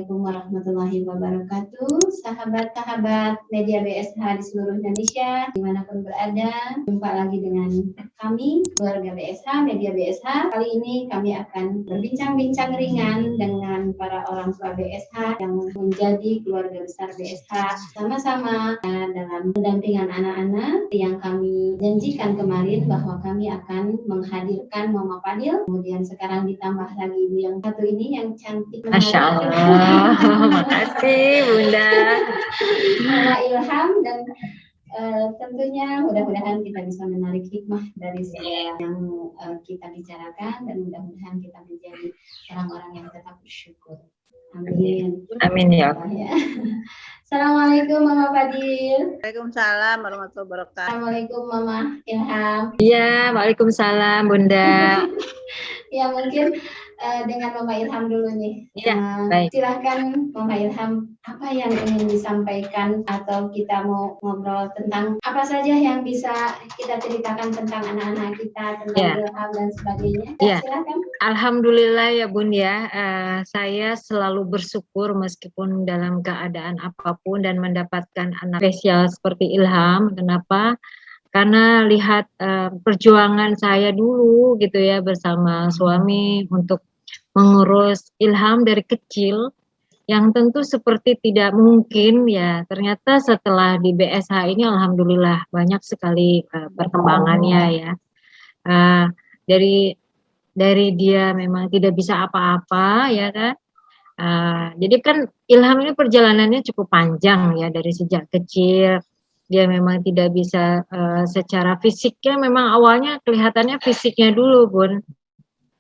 Assalamualaikum warahmatullahi wabarakatuh. Sahabat-sahabat media BSH di seluruh Indonesia, dimanapun berada, jumpa lagi dengan kami, keluarga BSH, media BSH. Kali ini kami akan berbincang-bincang ringan dengan para orang tua BSH yang menjadi keluarga besar BSH. Sama-sama dalam pendampingan anak-anak yang kami janjikan kemarin bahwa kami akan menghadirkan Mama Fadil. Kemudian sekarang ditambah lagi ibu yang satu ini yang cantik. Masya Allah, makasih Bunda. Mama Ilham dan tentunya mudah-mudahan kita bisa menarik hikmah dari segala yang kita bicarakan dan mudah-mudahan kita menjadi orang-orang yang tetap bersyukur. Amin. Amin ya. Assalamualaikum Mama Fadil. Waalaikumsalam warahmatullahi wabarakatuh. Assalamualaikum Mama Ilham. Iya, waalaikumsalam Bunda. Ya mungkin dengan Mama Ilham dulu nih. Ya, baik. Silahkan Mama Ilham, apa yang ingin disampaikan atau kita mau ngobrol tentang apa saja yang bisa kita ceritakan tentang anak-anak kita, tentang Ilham dan sebagainya. Ya. Silahkan. Alhamdulillah ya Bun ya, saya selalu bersyukur meskipun dalam keadaan apapun dan mendapatkan anak spesial seperti Ilham. Kenapa? Karena lihat perjuangan saya dulu gitu ya bersama suami untuk mengurus Ilham dari kecil, yang tentu seperti tidak mungkin ya, ternyata setelah di BSH ini alhamdulillah banyak sekali perkembangannya ya. Dari dia memang tidak bisa apa-apa ya kan. Jadi kan Ilham ini perjalanannya cukup panjang ya, dari sejak kecil dia memang tidak bisa secara fisiknya, memang awalnya kelihatannya fisiknya dulu Bun,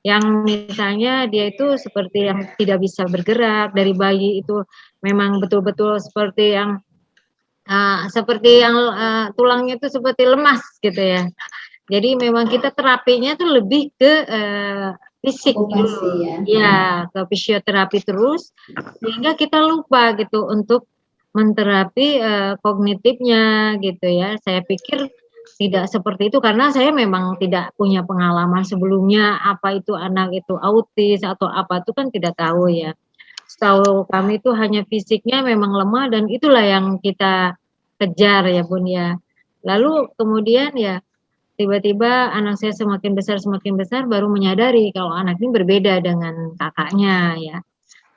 yang misalnya dia itu seperti yang tidak bisa bergerak dari bayi, itu memang betul-betul seperti yang tulangnya itu seperti lemas gitu ya. Jadi memang kita terapinya tuh lebih ke fisik dulu ya, ke fisioterapi terus, sehingga kita lupa gitu untuk menterapi kognitifnya gitu ya. Saya pikir tidak seperti itu karena saya memang tidak punya pengalaman sebelumnya apa itu anak itu autis atau apa itu kan tidak tahu ya. Setahu kami itu hanya fisiknya memang lemah dan itulah yang kita kejar ya Bun ya. Lalu kemudian ya tiba-tiba anak saya semakin besar baru menyadari kalau anak ini berbeda dengan kakaknya ya.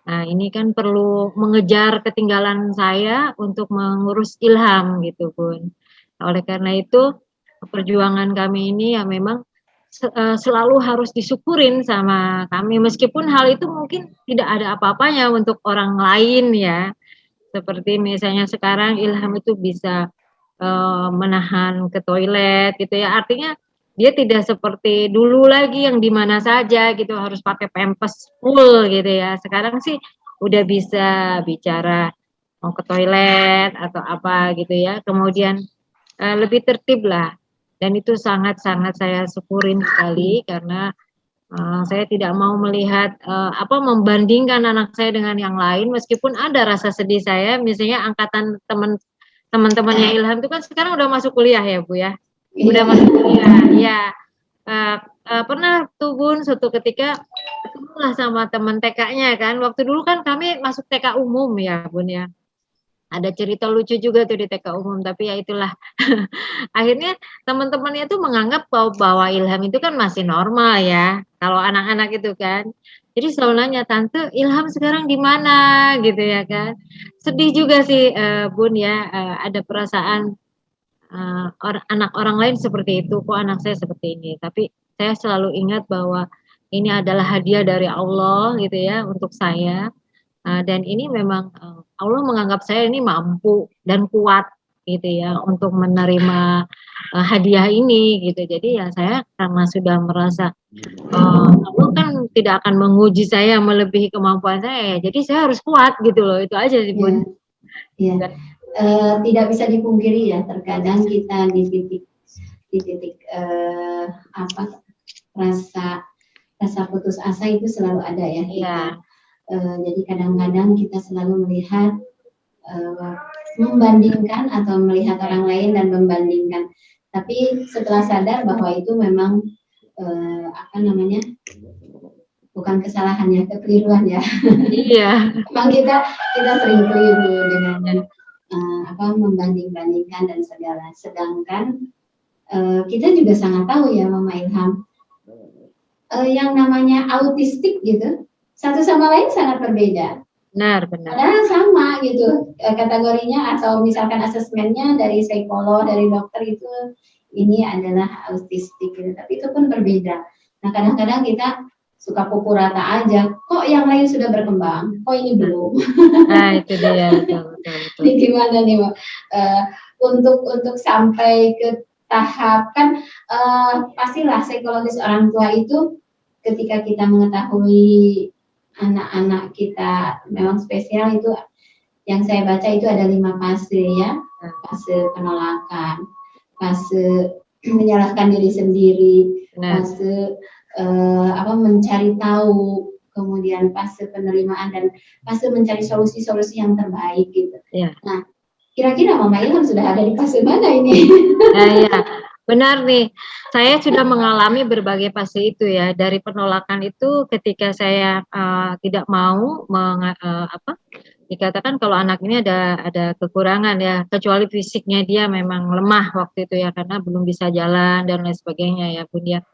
Nah ini kan perlu mengejar ketinggalan saya untuk mengurus Ilham gitu Bun. Oleh karena itu perjuangan kami ini ya memang selalu harus disyukurin sama kami, meskipun hal itu mungkin tidak ada apa-apanya untuk orang lain ya. Seperti misalnya sekarang Ilham itu bisa menahan ke toilet gitu ya, artinya dia tidak seperti dulu lagi yang di mana saja gitu harus pakai pampers full gitu ya. Sekarang sih udah bisa bicara mau ke toilet atau apa gitu ya, kemudian lebih tertib lah, dan itu sangat-sangat saya syukurin sekali karena saya tidak mau melihat membandingkan anak saya dengan yang lain, meskipun ada rasa sedih saya, misalnya angkatan teman-temannya Ilham itu kan sekarang udah masuk kuliah ya Bu ya, udah masuk kuliah ya. Pernah tuh Bun suatu ketika ketemulah sama teman TK-nya kan, waktu dulu kan kami masuk TK umum ya Bun ya. Ada cerita lucu juga tuh di TK umum, tapi ya itulah. Akhirnya teman-temannya tuh menganggap bahwa Ilham itu kan masih normal ya, kalau anak-anak itu kan. Jadi selalu nanya, "Tante, Ilham sekarang di mana?" gitu ya kan. Sedih juga sih Bun ya, ada perasaan anak orang lain seperti itu, kok anak saya seperti ini. Tapi saya selalu ingat bahwa ini adalah hadiah dari Allah gitu ya untuk saya. Dan ini memang Allah menganggap saya ini mampu dan kuat gitu ya untuk menerima hadiah ini gitu. Jadi ya saya karena sudah merasa Allah kan tidak akan menguji saya melebihi kemampuan saya, jadi saya harus kuat gitu loh, itu aja sih Bun. Iya. Tidak bisa dipungkiri ya, terkadang kita di titik rasa putus asa itu selalu ada ya. Iya. Jadi kadang-kadang kita selalu melihat membandingkan atau melihat orang lain dan membandingkan. Tapi setelah sadar bahwa itu memang bukan kesalahan ya, kekeliruan ya. Iya. Memang kita sering keliru dengan membanding-bandingkan dan segala. Sedangkan kita juga sangat tahu ya Mama Ilham, yang namanya autistik gitu, satu sama lain sangat berbeda. Benar. Padahal sama gitu kategorinya atau misalkan asesmennya dari psikolog, dari dokter itu ini adalah autistik gitu, tapi itu pun berbeda. Nah kadang-kadang kita suka pukul rata aja, kok yang lain sudah berkembang, kok ini belum. Nah itu dia, betul. Ini gimana nih Mbak? Untuk sampai ke tahap kan pastilah psikologis orang tua itu ketika kita mengetahui anak-anak kita memang spesial, itu yang saya baca itu ada 5 fase ya. Fase penolakan, fase menyalahkan diri sendiri, fase mencari tahu, kemudian fase penerimaan, dan fase mencari solusi-solusi yang terbaik gitu. Ya. Nah, kira-kira Mama Ilham sudah ada di fase mana ini? Nah, ya. Benar nih, saya sudah mengalami berbagai fase itu ya. Dari penolakan itu ketika saya tidak mau dikatakan kalau anak ini ada kekurangan ya, kecuali fisiknya dia memang lemah waktu itu ya, karena belum bisa jalan dan lain sebagainya ya Bun ya.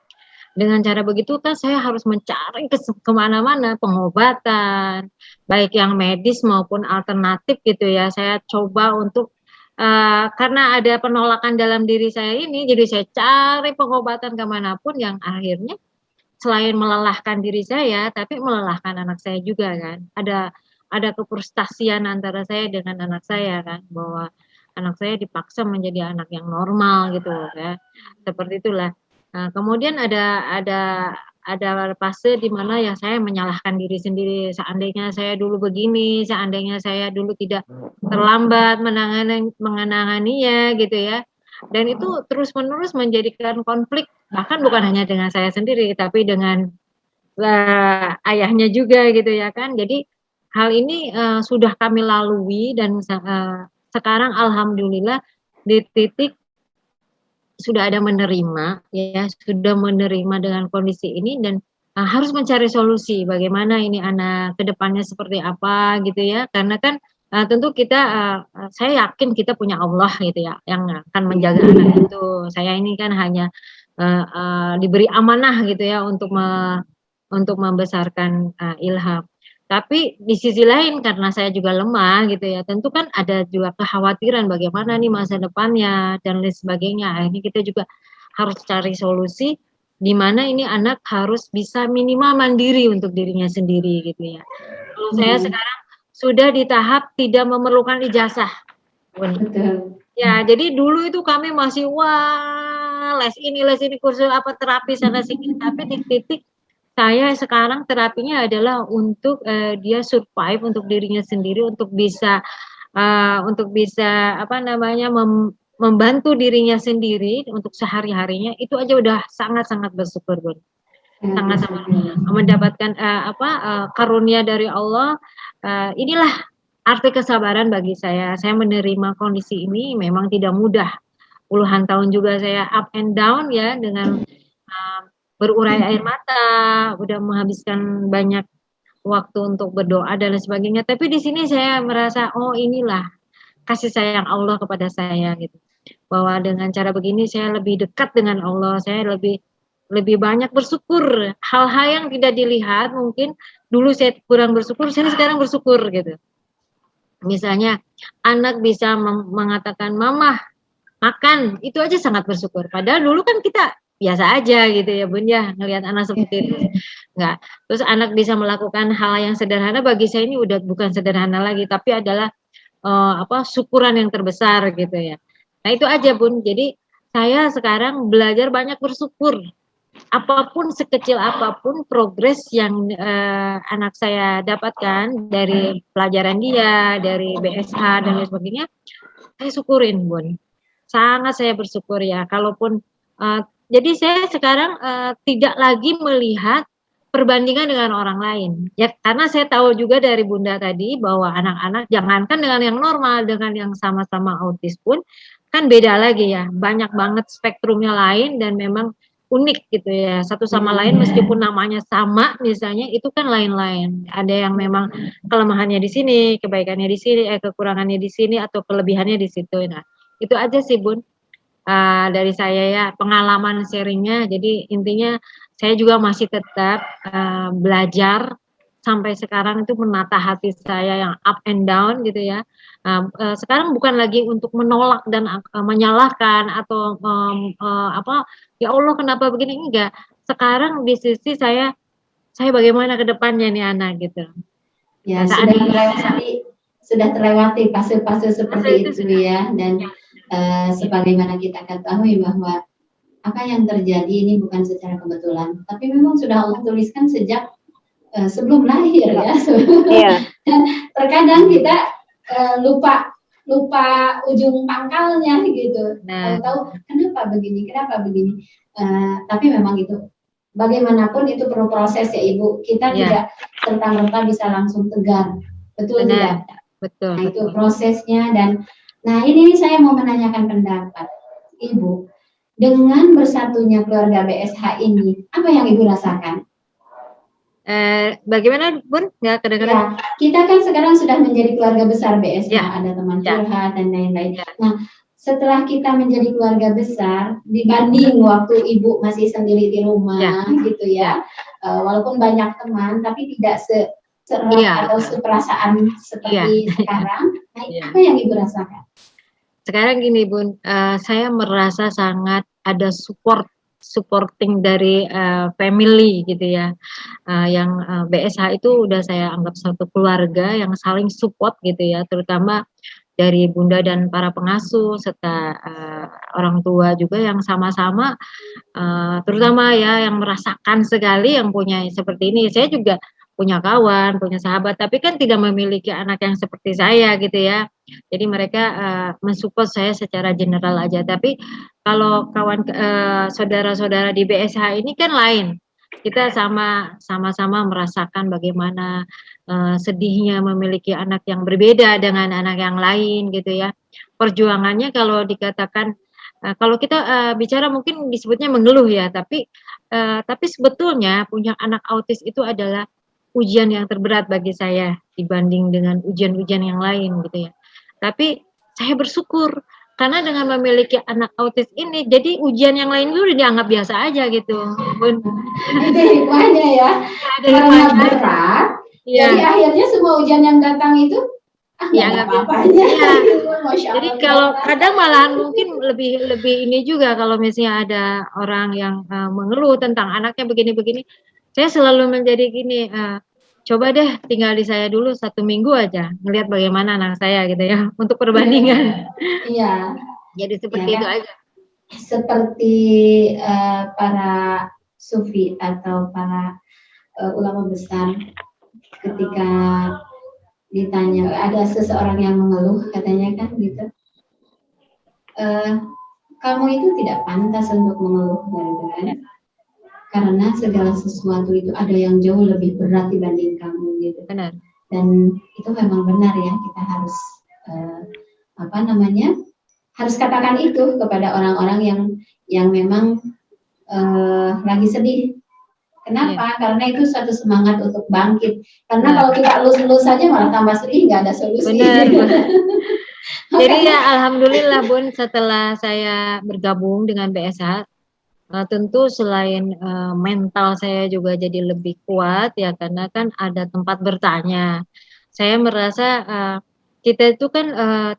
Dengan cara begitu kan saya harus mencari kemana-mana pengobatan, baik yang medis maupun alternatif gitu ya. Saya coba untuk karena ada penolakan dalam diri saya ini, jadi saya cari pengobatan kemanapun yang akhirnya selain melelahkan diri saya, tapi melelahkan anak saya juga kan. Ada kefrustasian antara saya dengan anak saya kan, bahwa anak saya dipaksa menjadi anak yang normal gitu ya. Seperti itulah. Nah, kemudian ada fase di mana ya saya menyalahkan diri sendiri, seandainya saya dulu begini, seandainya saya dulu tidak terlambat menanganinya gitu ya. Dan itu terus-menerus menjadikan konflik, bahkan bukan hanya dengan saya sendiri, tapi dengan ayahnya juga gitu ya kan. Jadi hal ini sudah kami lalui dan sekarang alhamdulillah di titik sudah ada menerima ya, sudah menerima dengan kondisi ini dan harus mencari solusi bagaimana ini anak ke depannya seperti apa gitu ya. Karena kan tentu kita saya yakin kita punya Allah gitu ya yang akan menjaga anak itu. Saya ini kan hanya diberi amanah gitu ya untuk membesarkan Ilham. Tapi di sisi lain karena saya juga lemah gitu ya, tentu kan ada juga kekhawatiran bagaimana nih masa depannya dan lain sebagainya. Akhirnya kita juga harus cari solusi di mana ini anak harus bisa minimal mandiri untuk dirinya sendiri gitu ya. Kalau saya sekarang sudah di tahap tidak memerlukan ijazah. Betul. Ya, jadi dulu itu kami masih les ini kursus terapi sana sini, tapi di titik saya sekarang terapinya adalah untuk dia survive untuk dirinya sendiri, untuk bisa membantu dirinya sendiri untuk sehari-harinya, itu aja udah sangat-sangat bersyukur Bun. Sangat-sangat mendapatkan karunia dari Allah. Inilah arti kesabaran bagi saya. Saya menerima kondisi ini memang tidak mudah. Puluhan tahun juga saya up and down ya, dengan berurai air mata, udah menghabiskan banyak waktu untuk berdoa dan lain sebagainya. Tapi di sini saya merasa, oh inilah kasih sayang Allah kepada saya gitu. Bahwa dengan cara begini saya lebih dekat dengan Allah, saya lebih banyak bersyukur. Hal-hal yang tidak dilihat mungkin dulu saya kurang bersyukur, saya sekarang bersyukur gitu. Misalnya anak bisa mengatakan mama makan, itu aja sangat bersyukur. Padahal dulu kan kita biasa aja gitu ya Bun ya, ngelihat anak seperti itu enggak. Terus anak bisa melakukan hal yang sederhana, bagi saya ini udah bukan sederhana lagi, tapi adalah syukuran yang terbesar gitu ya. Nah itu aja Bun. Jadi saya sekarang belajar banyak bersyukur. Apapun sekecil apapun progres yang anak saya dapatkan dari pelajaran dia, dari BSH dan lain sebagainya, saya syukurin Bun. Sangat saya bersyukur ya. Kalaupun jadi saya sekarang tidak lagi melihat perbandingan dengan orang lain. Ya karena saya tahu juga dari Bunda tadi bahwa anak-anak jangankan dengan yang normal, dengan yang sama-sama autis pun kan beda lagi ya. Banyak banget spektrumnya lain dan memang unik gitu ya, satu sama lain meskipun namanya sama misalnya itu kan lain-lain. Ada yang memang kelemahannya di sini, kebaikannya di sini, kekurangannya di sini atau kelebihannya di situ. Nah, itu aja sih Bun, dari saya ya, pengalaman sharing-nya. Jadi intinya saya juga masih tetap, belajar sampai sekarang itu menata hati saya yang up and down gitu ya. Sekarang bukan lagi untuk menolak dan menyalahkan atau, apa, "Ya Allah kenapa begini?" Enggak. Sekarang di sisi saya bagaimana ke depannya nih anak gitu. Ya, Saat ini sudah terlewati fase-fase fase seperti itu itu sudah ya, dan ya, sebagaimana kita ketahui bahwa apa yang terjadi ini bukan secara kebetulan, tapi memang sudah Allah tuliskan sejak sebelum lahir ya. Iya. Dan terkadang kita lupa ujung pangkalnya gitu. nah, Tahu-tahu kenapa begini, kenapa begini. Tapi memang itu bagaimanapun itu perlu proses ya Ibu. Kita ya, tidak serta-merta bisa langsung tegar. Betul benar, tidak? betul, Nah, itu betul. prosesnya. Dan nah ini saya mau menanyakan pendapat Ibu. Dengan bersatunya keluarga BSH ini, apa yang Ibu rasakan? Bagaimana Bun? Nggak kedengeran? Ya, kita kan sekarang sudah menjadi keluarga besar BSH, Ya, ada teman ya, curhat dan lain-lain. ya, Nah, setelah kita menjadi keluarga besar, dibanding waktu Ibu masih sendiri di ya, rumah gitu ya, ya, walaupun banyak teman, tapi tidak serat iya, atau seperasaan iya, seperti sekarang. Nah, iya. apa yang Ibu rasakan? Sekarang gini Bun, saya merasa sangat ada supporting dari, family gitu ya, yang, BSH itu udah saya anggap satu keluarga yang saling support gitu ya, terutama dari bunda dan para pengasuh serta, orang tua juga yang sama-sama, terutama ya yang merasakan sekali yang punya seperti ini. Saya juga punya kawan, punya sahabat, tapi kan tidak memiliki anak yang seperti saya gitu ya. Jadi mereka, mensupport saya secara general aja. Tapi kalau saudara-saudara di BSH ini kan lain. Kita sama-sama merasakan bagaimana, sedihnya memiliki anak yang berbeda dengan anak yang lain gitu ya. Perjuangannya kalau dikatakan, kalau kita, bicara mungkin disebutnya mengeluh ya, tapi sebetulnya punya anak autis itu adalah ujian yang terberat bagi saya dibanding dengan ujian-ujian yang lain gitu ya. Tapi saya bersyukur karena dengan memiliki anak autis ini, jadi ujian yang lain itu udah dianggap biasa aja gitu, Bun. Itu hikmahnya ya, Ada karena hikmahnya. berat, Iya, jadi akhirnya semua ujian yang datang itu nggak ada dianggap apa-apanya. iya. Masya Jadi Allah, kalau berat. kadang malahan mungkin lebih ini juga kalau misalnya ada orang yang, mengeluh tentang anaknya begini-begini, saya selalu menjadi gini, coba deh tinggal di saya dulu 1 minggu aja, ngelihat bagaimana anak saya gitu ya, untuk perbandingan. Iya, Jadi ya seperti kan, itu aja. seperti para sufi atau para ulama besar ketika ditanya ada seseorang yang mengeluh katanya kan gitu, kamu itu tidak pantas untuk mengeluh gitu kan, karena segala sesuatu itu ada yang jauh lebih berat dibanding kamu gitu. Benar. Dan itu memang benar ya, kita harus harus katakan itu kepada orang-orang yang memang lagi sedih. Kenapa? Karena itu suatu semangat untuk bangkit. Karena kalau kita elus-elus saja malah tambah sedih, nggak ada solusi. Benar. Jadi ya alhamdulillah Bun, setelah saya bergabung dengan BSH, tentu selain, mental saya juga jadi lebih kuat ya karena kan ada tempat bertanya. Saya merasa, kita itu kan,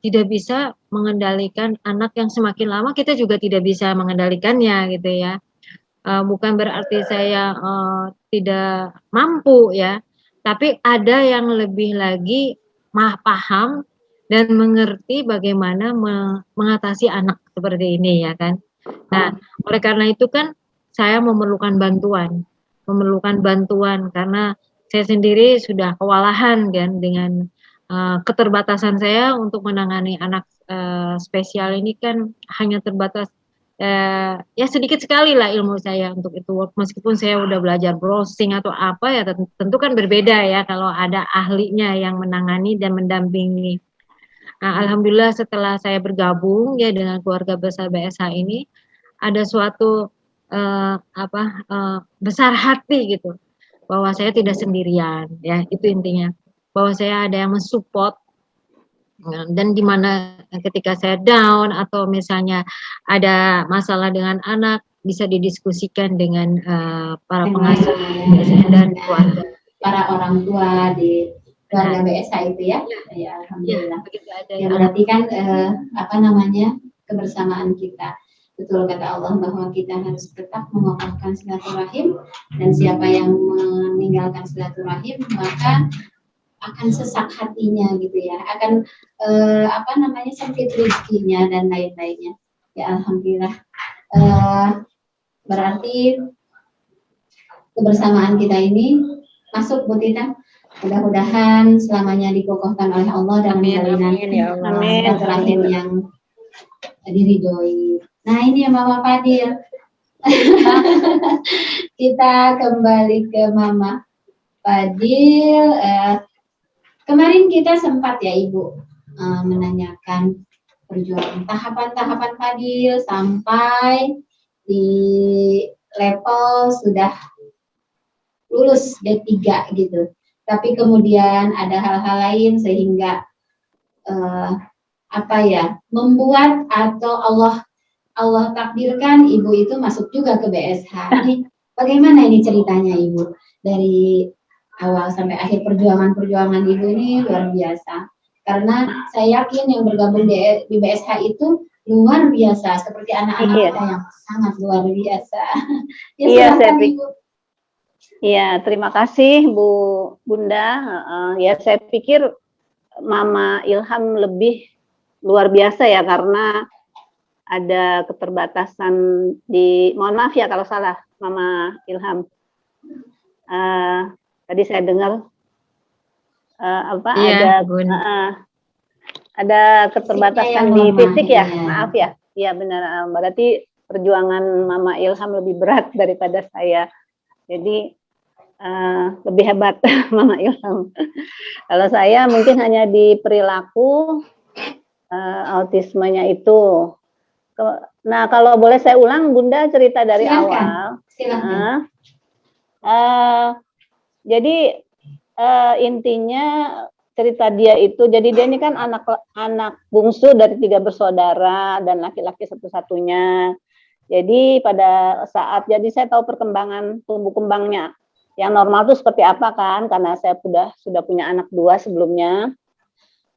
tidak bisa mengendalikan anak yang semakin lama kita juga tidak bisa mengendalikannya gitu ya. Bukan berarti saya, tidak mampu ya, tapi ada yang lebih lagi paham dan mengerti bagaimana mengatasi anak seperti ini ya kan. Nah, oleh karena itu kan saya memerlukan bantuan karena saya sendiri sudah kewalahan kan dengan, keterbatasan saya untuk menangani anak, spesial ini kan hanya terbatas, ya sedikit sekali lah ilmu saya untuk itu, meskipun saya udah belajar browsing atau apa ya tentu kan berbeda ya kalau ada ahlinya yang menangani dan mendampingi. Nah, alhamdulillah setelah saya bergabung ya dengan keluarga besar BSH ini, ada suatu besar hati gitu, bahwa saya tidak sendirian, ya itu intinya, bahwa saya ada yang mensupport. Dan di mana ketika saya down atau misalnya ada masalah dengan anak, bisa didiskusikan dengan para pengasuh BSN dan keluarga. Para orang tua di keluarga BSH itu ya. Ya, alhamdulillah. Ya, berarti kan kebersamaan kita. Betul kata Allah bahwa kita harus tetap mengokohkan silaturahim, dan siapa yang meninggalkan silaturahim maka akan sesak hatinya gitu ya, akan sempit rezekinya dan lain-lainnya. Ya alhamdulillah. Berarti kebersamaan kita ini masuk, Bu Tita. Mudah-mudahan selamanya dikokohkan oleh Allah dan menjalin silaturahim yang diridhoi. Nah ini ya Mama Fadil. Kita kembali ke Mama Fadil. Kemarin kita sempat ya Ibu menanyakan perjuangan tahapan-tahapan Fadil sampai di level sudah lulus D3 gitu. Tapi kemudian ada hal-hal lain sehingga membuat atau Allah takdirkan Ibu itu masuk juga ke BSH. Ini bagaimana ini ceritanya Ibu? Dari awal sampai akhir perjuangan Ibu ini luar biasa. Karena saya yakin yang bergabung di BSH itu luar biasa, seperti anak-anak kita yang sangat luar biasa. Iya, terima kasih Bu Bunda. Ya saya pikir Mama Ilham lebih luar biasa ya, karena ada keterbatasan mohon maaf ya kalau salah Mama Ilham. Tadi saya dengar ada keterbatasan di fisik ya, maaf ya. Iya benar, berarti perjuangan Mama Ilham lebih berat daripada saya. Jadi lebih hebat Mama Ilham. Kalau saya mungkin hanya di perilaku autismenya itu. Nah kalau boleh saya ulang Bunda cerita dari awal. Silakan. Jadi intinya cerita dia itu, jadi dia ini kan anak bungsu dari 3 bersaudara dan laki-laki satu-satunya. Jadi pada saat saya tahu perkembangan tumbuh kembangnya. Yang normal itu seperti apa kan, karena saya sudah punya anak 2 sebelumnya.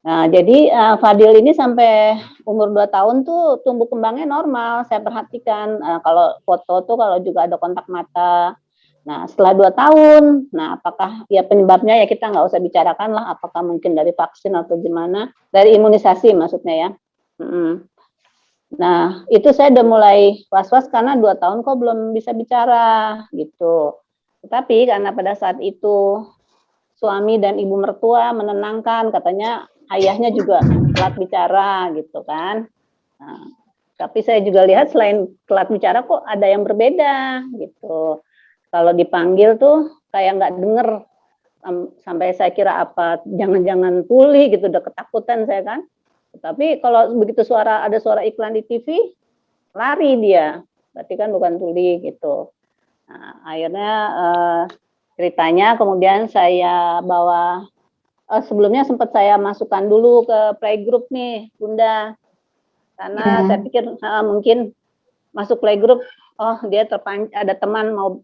Nah, jadi Fadil ini sampai umur 2 tahun tuh tumbuh kembangnya normal. Saya perhatikan kalau foto tuh kalau juga ada kontak mata. Nah, setelah 2 tahun, nah apakah ya penyebabnya ya kita nggak usah bicarakan lah, apakah mungkin dari vaksin atau gimana, dari imunisasi maksudnya ya. Nah, itu saya udah mulai was-was karena 2 tahun kok belum bisa bicara gitu. Tetapi karena pada saat itu suami dan ibu mertua menenangkan, katanya ayahnya juga telat bicara gitu kan. Nah, tapi saya juga lihat selain telat bicara kok ada yang berbeda gitu. Kalau dipanggil tuh kayak nggak denger, sampai saya kira apa jangan-jangan tuli gitu, udah ketakutan saya kan. Tapi kalau begitu ada suara iklan di TV, lari dia, berarti kan bukan tuli gitu. Nah, akhirnya ceritanya kemudian saya bawa, sebelumnya sempat saya masukkan dulu ke playgroup nih Bunda, karena saya pikir mungkin masuk playgroup, dia ada teman mau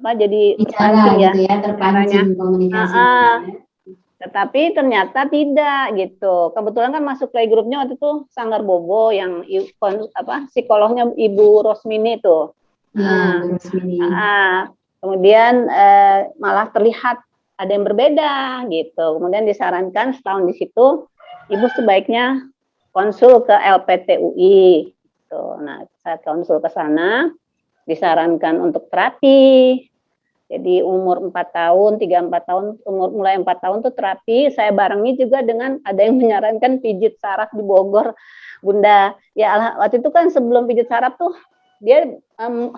jadi terpancing ya, terpancing komunikasi. Tetapi ternyata tidak gitu. Kebetulan kan masuk playgroupnya waktu itu Sanggar Bobo yang psikolognya Ibu Rosmini itu. Kemudian malah terlihat ada yang berbeda gitu. Kemudian disarankan setahun di situ Ibu sebaiknya konsul ke LPTUI. Gitu. Nah, saya konsul ke sana, disarankan untuk terapi. Jadi umur 4 tahun, 3-4 tahun, mulai 4 tahun tuh terapi. Saya barengi juga dengan ada yang menyarankan pijit saraf di Bogor, Bunda. Ya waktu itu kan sebelum pijit saraf tuh dia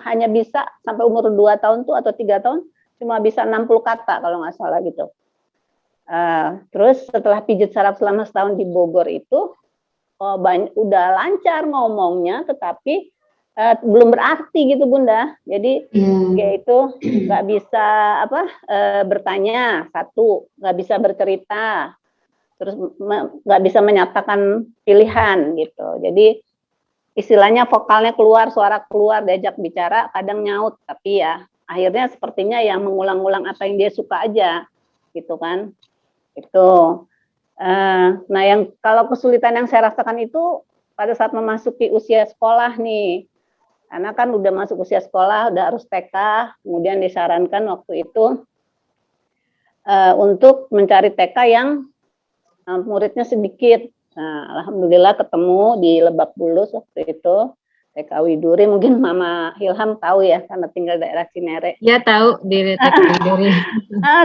hanya bisa sampai umur 2 tahun tuh atau 3 tahun cuma bisa 60 kata kalau nggak salah gitu. Terus setelah pijit saraf selama setahun di Bogor itu udah lancar ngomongnya, tetapi belum berarti gitu Bunda. Jadi dia itu nggak bisa bertanya, satu, nggak bisa bercerita, terus nggak bisa menyatakan pilihan gitu. Jadi istilahnya vokalnya keluar, suara keluar, diajak bicara, kadang nyaut, tapi ya akhirnya sepertinya yang mengulang-ulang apa yang dia suka aja, gitu kan. Itu. Nah, yang kalau kesulitan yang saya rasakan itu pada saat memasuki usia sekolah nih, karena kan udah masuk usia sekolah, udah harus TK, kemudian disarankan waktu itu untuk mencari TK yang muridnya sedikit. Nah, alhamdulillah ketemu di Lebak Bulus waktu itu, TK Widuri. Mungkin Mama Ilham tahu ya, karena tinggal daerah Cinere. Ya tahu di TK Widuri.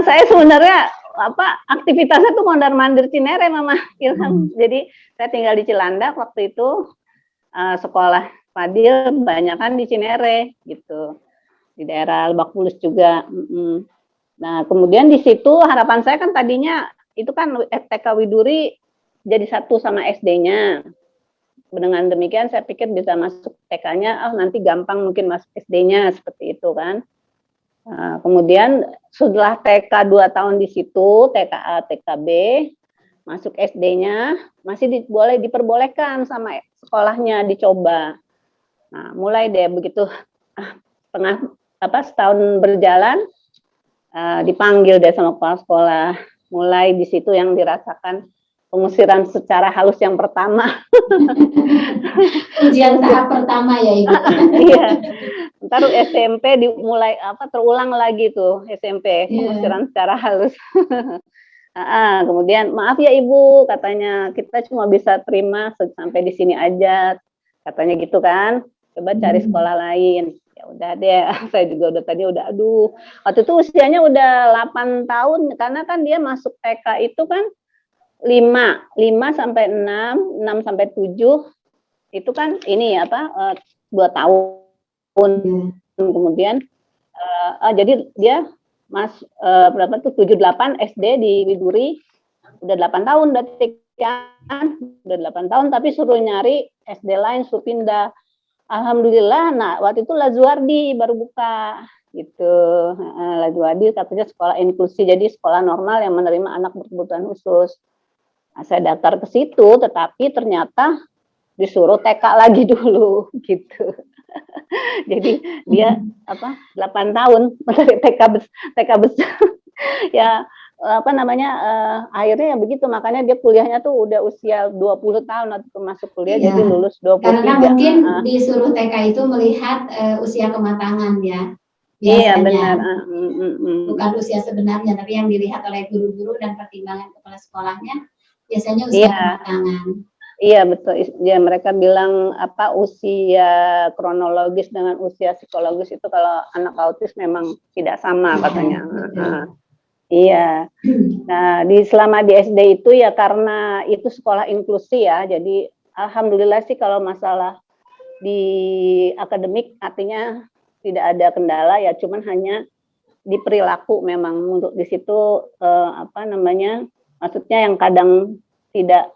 Saya sebenarnya aktivitasnya tuh mondar-mandir Cinere, Mama Ilham. Jadi saya tinggal di Cilandak waktu itu, sekolah Fadil banyak kan di Cinere gitu, di daerah Lebak Bulus juga. Nah, kemudian di situ harapan saya kan tadinya itu kan TK Widuri jadi satu sama SD-nya. Dengan demikian saya pikir bisa masuk TK-nya, nanti gampang mungkin masuk SD-nya, seperti itu kan. Nah, kemudian setelah TK 2 tahun di situ, TKA, TKB, masuk SD-nya, masih boleh diperbolehkan sama sekolahnya dicoba. Nah, mulai deh begitu setahun berjalan, dipanggil deh sama kepala sekolah. Mulai di situ yang dirasakan pengusiran secara halus yang pertama. Ujian tahap pertama ya Ibu. Iya. Ntar SMP dimulai terulang lagi tuh SMP, pengusiran secara halus. Kemudian maaf ya Ibu, katanya kita cuma bisa terima sampai di sini aja, katanya gitu kan. Coba cari sekolah lain. Ya udah deh, saya juga udah aduh. Waktu itu usianya udah 8 tahun, karena kan dia masuk TK itu kan 5 sampai 6 sampai 7 itu kan ini 2 tahun. Kemudian jadi dia berapa tuh 7-8 SD di Widuri, udah 8 tahun berarti kan, udah 8 tahun tapi suruh nyari SD lain, suruh pindah. Alhamdulillah, nah waktu itu Lazuardi baru buka gitu. Lazuardi katanya sekolah inklusi, jadi sekolah normal yang menerima anak berkebutuhan khusus. Nah, saya daftar ke situ, tetapi ternyata disuruh TK lagi dulu gitu. Jadi dia 8 tahun dari TK besar. Ya akhirnya ya begitu, makanya dia kuliahnya tuh udah usia 20 tahun waktu masuk kuliah, jadi lulus 23. Karena mungkin disuruh TK itu melihat usia kematangan ya. Biasanya. Iya benar. Bukan usia sebenarnya, tapi yang dilihat oleh guru-guru dan pertimbangan kepala sekolahnya biasanya usia kematangan. Iya betul. Ya mereka bilang usia kronologis dengan usia psikologis itu kalau anak autis memang tidak sama katanya. Iya. Nah, selama di SD itu ya karena itu sekolah inklusi ya. Jadi alhamdulillah sih kalau masalah di akademik artinya tidak ada kendala ya, cuman hanya di perilaku memang untuk di situ maksudnya yang kadang tidak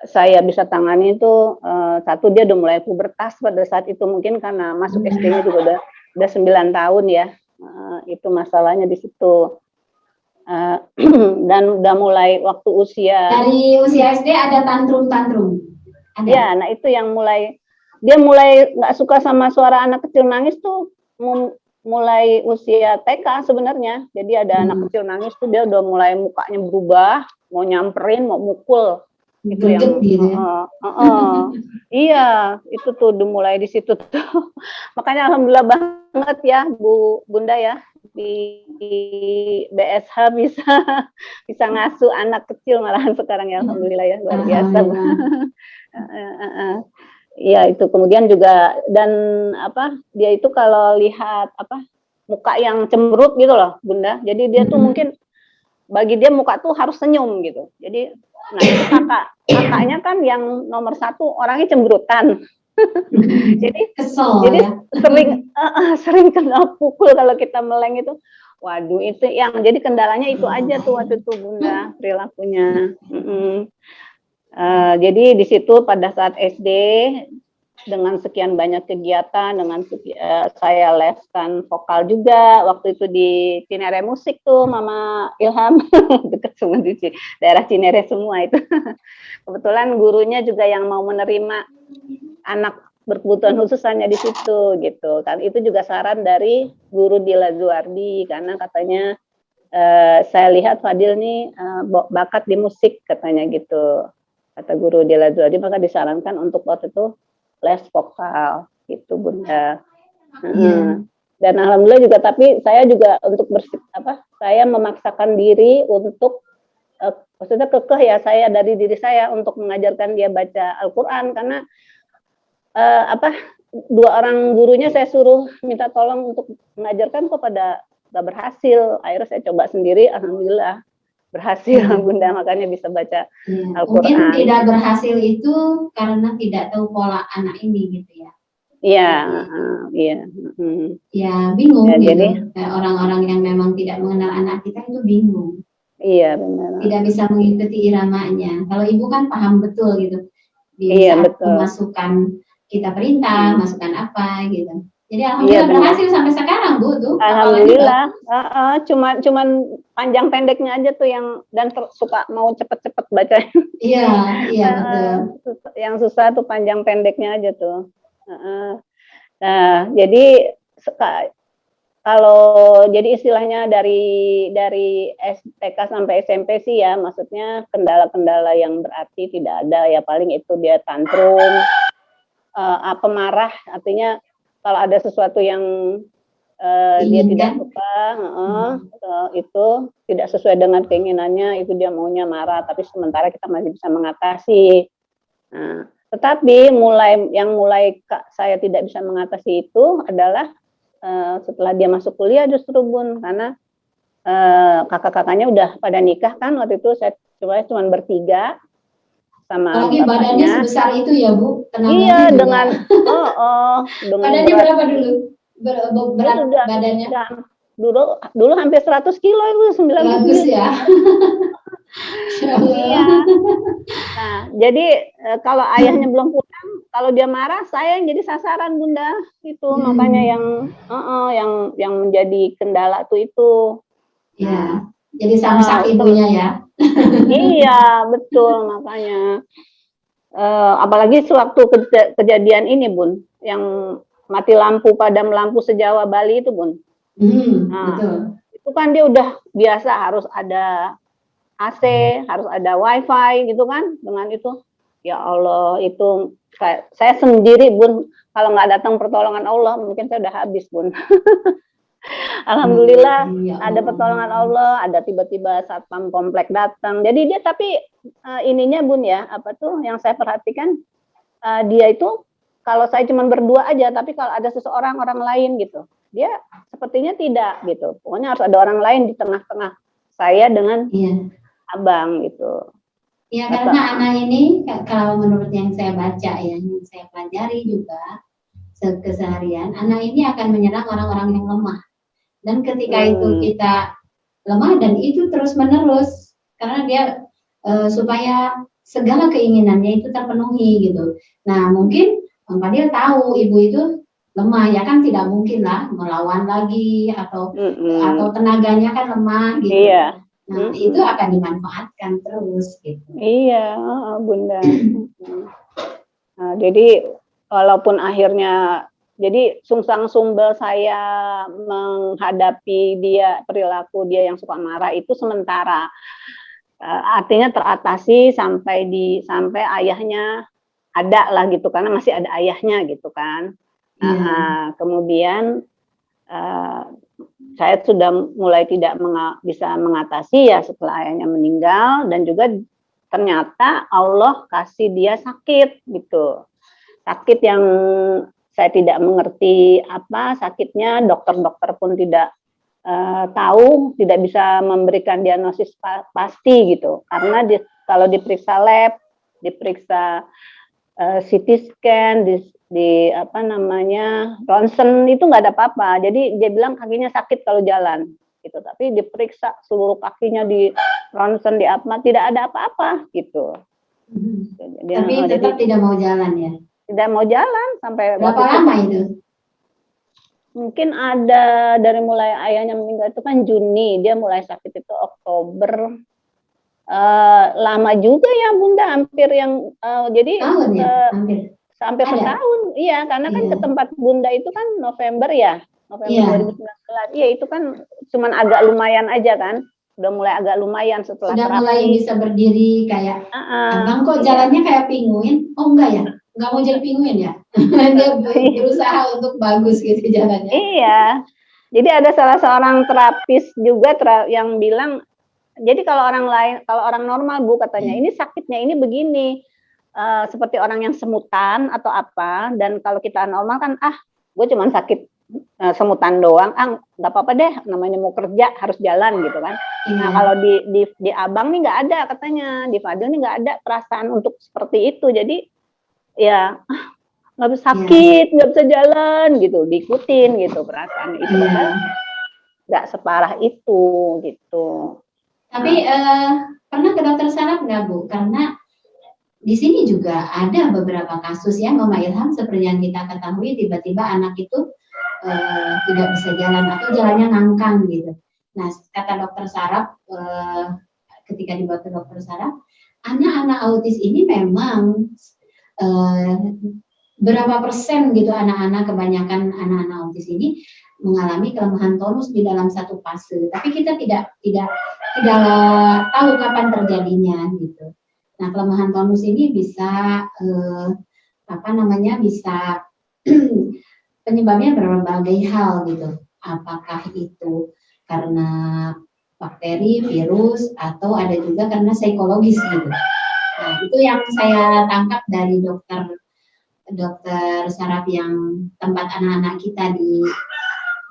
saya bisa tangani itu satu, dia udah mulai pubertas pada saat itu, mungkin karena masuk SD-nya juga udah 9 tahun ya. Itu masalahnya di situ. Dan udah mulai waktu usia. Dari usia SD ada tantrum-tantrum. Ya, nah itu yang dia mulai nggak suka sama suara anak kecil nangis tuh mulai usia TK sebenarnya. Jadi ada anak kecil nangis tuh dia udah mulai mukanya berubah, mau nyamperin, mau mukul. Itu yang iya, itu tuh udah mulai di situ tuh. Makanya alhamdulillah banget ya Bunda ya, di BSH bisa ngasuh anak kecil malahan sekarang ya, alhamdulillah ya, luar biasa. Iya itu, kemudian juga dan dia itu kalau lihat muka yang cemberut gitu loh Bunda, jadi dia tuh mungkin bagi dia muka tuh harus senyum gitu. Jadi nah itu kakaknya kan yang nomor 1 orangnya cemberutan. Jadi sering kena pukul kalau kita meleng itu. Waduh, itu yang jadi kendalanya itu aja tuh waktu itu Bunda, perilakunya. Jadi di situ pada saat SD dengan sekian banyak kegiatan, saya leskan vokal juga waktu itu di Cinere Musik tuh, Mama Ilham, dekat semua di daerah Cinere semua itu. Kebetulan gurunya juga yang mau menerima anak berkebutuhan khusus hanya di situ gitu kan. Itu juga saran dari guru Dila Zuardi, karena katanya saya lihat Fadil nih bakat di musik katanya gitu. Kata guru Dila Zuardi, maka disarankan untuk waktu itu les vokal gitu Bunda. Dan alhamdulillah juga, tapi saya juga untuk saya memaksakan diri untuk maksudnya kekeh ya, saya dari diri saya untuk mengajarkan dia baca Al-Qur'an, karena dua orang gurunya saya suruh minta tolong untuk mengajarkan kok pada gak berhasil. Akhirnya saya coba sendiri, alhamdulillah berhasil Bunda, makanya bisa baca Al-Qur'an. Mungkin tidak berhasil itu karena tidak tahu pola anak ini gitu ya. Iya, iya. Ya bingung ya, gitu. Jadi orang-orang yang memang tidak mengenal anak kita itu bingung. Iya benar. Tidak bisa mengikuti iramanya. Kalau ibu kan paham betul gitu. Di Iya, saat betul. memasukkan kita perintah, masukkan apa gitu. Jadi alhamdulillah berhasil sampai sekarang Bu tuh. Alhamdulillah. Cuman panjang pendeknya aja tuh yang dan suka mau cepet-cepet baca. Iya, betul. Yang susah tuh panjang pendeknya aja tuh. Nah, jadi kalau jadi istilahnya dari TK sampai SMP sih ya, maksudnya kendala-kendala yang berarti tidak ada ya, paling itu dia tantrum, marah, artinya kalau ada sesuatu yang dia tidak suka, itu tidak sesuai dengan keinginannya, itu dia maunya marah, tapi sementara kita masih bisa mengatasi. Nah, tetapi yang mulai saya tidak bisa mengatasi itu adalah setelah dia masuk kuliah justru Bun, karena kakak-kakaknya udah pada nikah kan, waktu itu saya cuma bertiga sama lagi badannya sebesar itu ya Bu, iya juga. Dengan badannya berapa dulu? Berat badannya? Dulu hampir 100 kilo itu, 100 ya. Iya. Nah, jadi kalau ayahnya belum pulang, kalau dia marah, saya yang jadi sasaran Bunda. Itu makanya yang menjadi kendala tuh itu. Iya. Jadi samsak ibunya ya. Iya, betul, makanya. Apalagi sewaktu kejadian ini Bun, yang mati lampu, padam lampu se-Jawa Bali itu Bun. Betul. Itu kan dia udah biasa harus ada AC, harus ada WiFi gitu kan. Dengan itu, ya Allah, itu saya sendiri Bun, kalau nggak datang pertolongan Allah mungkin saya udah habis Bun. Alhamdulillah ada pertolongan Allah, ada tiba-tiba satpam komplek datang. Jadi dia tapi ininya Bun ya, yang saya perhatikan, dia itu kalau saya cuma berdua aja, tapi kalau ada orang lain gitu, dia sepertinya tidak gitu. Pokoknya harus ada orang lain di tengah-tengah saya dengan abang gitu. Ya karena anak ini kalau menurut yang saya baca ya, yang saya pelajari juga keseharian, anak ini akan menyerang orang-orang yang lemah. Dan ketika itu kita lemah dan itu terus menerus karena dia supaya segala keinginannya itu terpenuhi gitu. Nah mungkin Bang Fadil tahu ibu itu lemah ya kan, tidak mungkin lah melawan lagi atau tenaganya kan lemah gitu. Iya. Nah itu akan dimanfaatkan terus gitu. Iya Bunda. Nah, jadi walaupun akhirnya jadi sungsang sumbel saya menghadapi perilaku dia yang suka marah itu sementara, artinya teratasi sampai ayahnya ada lah gitu, karena masih ada ayahnya gitu kan. Kemudian saya sudah mulai tidak bisa mengatasi ya setelah ayahnya meninggal, dan juga ternyata Allah kasih dia sakit gitu, sakit yang saya tidak mengerti apa sakitnya, dokter-dokter pun tidak tahu, tidak bisa memberikan diagnosis pasti gitu, karena kalau diperiksa lab, diperiksa CT scan, di ronsen itu nggak ada apa-apa. Jadi dia bilang kakinya sakit kalau jalan gitu, tapi diperiksa seluruh kakinya di ronsen, di tidak ada apa-apa gitu. Tapi tetap tidak mau jalan ya. tidak mau jalan sampai Berapa waktu itu. lama itu? Mungkin ada dari mulai ayahnya meninggal itu kan Juni, dia mulai sakit itu Oktober. Lama juga ya Bunda, hampir yang jadi Tahun ya, hampir. sampai Ada? setahun. Iya, karena kan Iya. ke tempat Bunda itu kan November ya, November Iya. 2019. Iya, itu kan cuman agak lumayan aja kan. Udah mulai agak lumayan setelah Sudah terapi. mulai bisa berdiri kayak, Abang kok Iya. jalannya kayak pinguin? Oh enggak ya? Enggak mau jadi pinguin ya? Dia berusaha untuk bagus gitu jalannya. Iya. Jadi ada salah seorang terapis juga yang bilang, jadi kalau orang normal Bu katanya, ini sakitnya ini begini, seperti orang yang semutan atau apa, dan kalau kita normal kan, gue cuma sakit semutan doang, nggak apa-apa deh, namanya mau kerja harus jalan gitu kan. Nah kalau di Abang nih nggak ada katanya, di Fadil nih nggak ada perasaan untuk seperti itu, jadi ya nggak bisa sakit, nggak bisa jalan gitu, diikutin gitu perasaan itu, nggak separah itu gitu. Tapi pernah ke dokter saraf nggak Bu? Karena di sini juga ada beberapa kasus ya Mama Ilham, seperti yang kita ketahui tiba-tiba anak itu tidak bisa jalan atau jalannya ngangkang gitu. Nah kata dokter saraf, ketika dibawa ke dokter saraf, anak-anak autis ini memang berapa persen gitu anak-anak, kebanyakan anak-anak autis ini mengalami kelemahan tonus di dalam satu fase, tapi kita tidak tahu kapan terjadinya gitu. Nah, kelemahan tonus ini bisa bisa penyebabnya berbagai hal gitu. Apakah itu karena bakteri, virus, atau ada juga karena psikologis gitu. Nah, itu yang saya tangkap dari dokter saraf yang tempat anak-anak kita di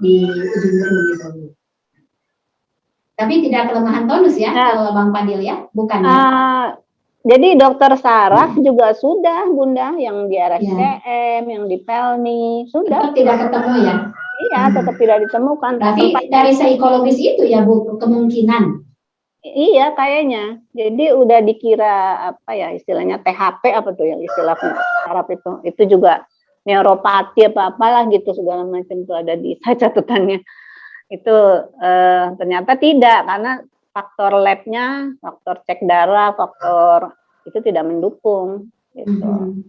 ujung Berung gitu. Tapi tidak kelemahan tonus ya, kalau Bang Fadil ya, bukan ya? Jadi dokter saraf juga sudah Bunda, yang di RSCM, yang di Pelni, sudah. Tetap tidak ketemu ya? Iya, tetap tidak ditemukan. Tapi dari psikologis itu ya Bu, kemungkinan? Iya, kayaknya. Jadi udah dikira apa ya istilahnya THP apa tuh yang istilah saraf itu. Itu juga neuropati apa-apalah gitu segala macam itu ada di catatannya. Itu ternyata tidak, karena faktor labnya, faktor cek darah, faktor itu tidak mendukung gitu.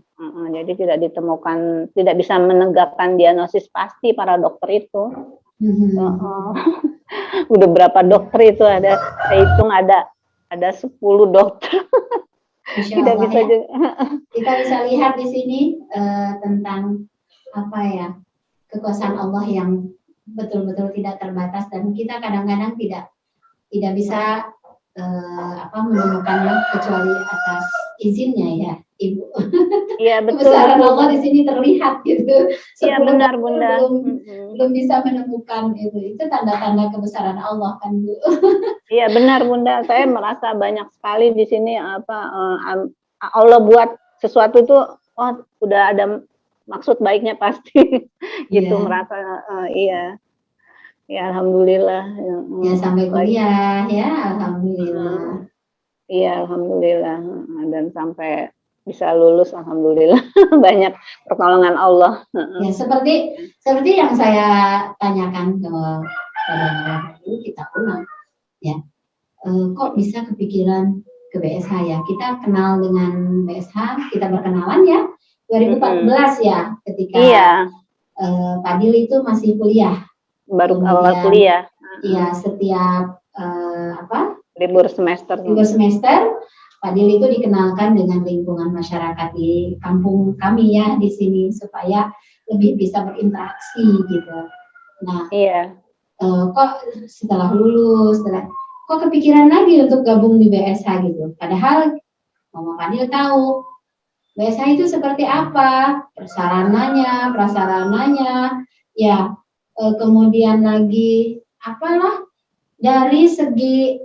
Jadi tidak ditemukan, tidak bisa menegakkan diagnosis pasti para dokter itu. Udah berapa dokter itu ada, saya hitung ada 10 dokter. Tidak bisa ya. Kita bisa lihat di sini tentang apa ya, kekuasaan Allah yang betul-betul tidak terbatas, dan kita kadang-kadang tidak bisa menemukannya kecuali atas izinnya ya Ibu. Iya betul. Kebesaran Allah di sini terlihat gitu. Iya benar Bunda. Belum bisa menemukan itu tanda-tanda kebesaran Allah kan Bu. Iya benar Bunda. Saya merasa banyak sekali di sini Allah buat sesuatu itu, udah ada maksud baiknya pasti. Gitu merasa iya. Ya alhamdulillah. Ya sampai kuliah ya alhamdulillah. Iya alhamdulillah, dan sampai bisa lulus alhamdulillah. Banyak pertolongan Allah. Ya seperti yang saya tanyakan ke dulu kita ulang ya, kok bisa kepikiran ke BSH ya? Kita kenal dengan BSH, kita berkenalan ya 2014 ya, ketika Fadil itu masih kuliah. Baru awal kuliah. Iya, setiap libur semester. Fadil itu dikenalkan dengan lingkungan masyarakat di kampung kami ya di sini supaya lebih bisa berinteraksi gitu. Nah, kok setelah lulus, kok kepikiran lagi untuk gabung di BSH gitu? Padahal Mama Fadil tahu BSH itu seperti apa, prasarananya, ya. Kemudian lagi apalah dari segi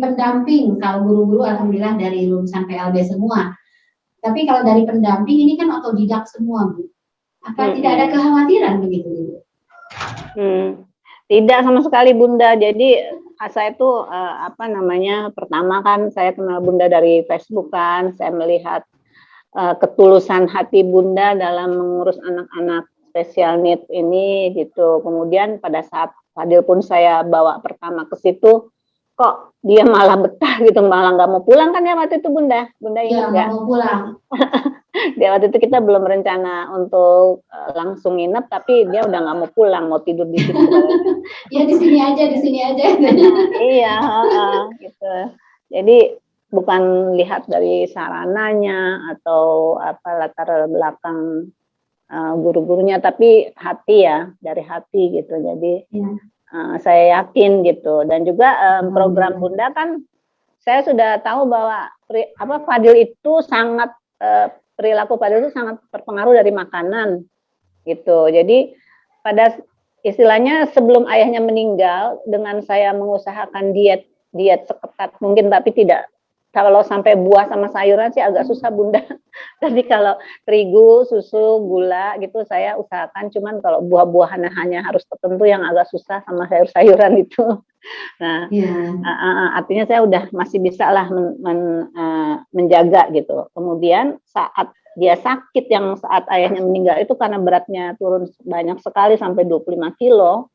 pendamping, kalau guru-guru alhamdulillah dari lulusan PLB semua. Tapi kalau dari pendamping ini kan otodidak semua Bu. Apa tidak ada kekhawatiran begitu Bu? Tidak sama sekali Bunda. Jadi saya itu pertama kan saya kenal Bunda dari Facebook kan, saya melihat ketulusan hati Bunda dalam mengurus anak-anak special need ini gitu. Kemudian pada saat Fadil pun saya bawa pertama ke situ, kok dia malah betah gitu, malah nggak mau pulang kan ya waktu itu Bunda Iya, ingat nggak? mau pulang. Dia waktu itu kita belum rencana untuk langsung nginep, tapi dia udah nggak mau pulang, mau tidur di situ. Ya di sini aja, di sini aja. Iya, gitu. Jadi bukan lihat dari sarananya atau apa latar belakang guru-gurunya, tapi hati ya, dari hati gitu. Jadi saya yakin gitu. Dan juga program Bunda kan saya sudah tahu bahwa Fadil itu sangat perilaku Fadil itu sangat terpengaruh dari makanan gitu. Jadi pada istilahnya sebelum ayahnya meninggal, dengan saya mengusahakan diet seketat mungkin, tapi tidak, kalau sampai buah sama sayuran sih agak susah Bunda. Tapi kalau terigu, susu, gula gitu saya usahakan, cuman kalau buah-buahan hanya harus tertentu yang agak susah, sama sayur-sayuran itu. Nah, artinya saya udah masih bisa lah menjaga gitu. Kemudian saat dia sakit, yang saat ayahnya meninggal itu karena beratnya turun banyak sekali sampai 25 kilo,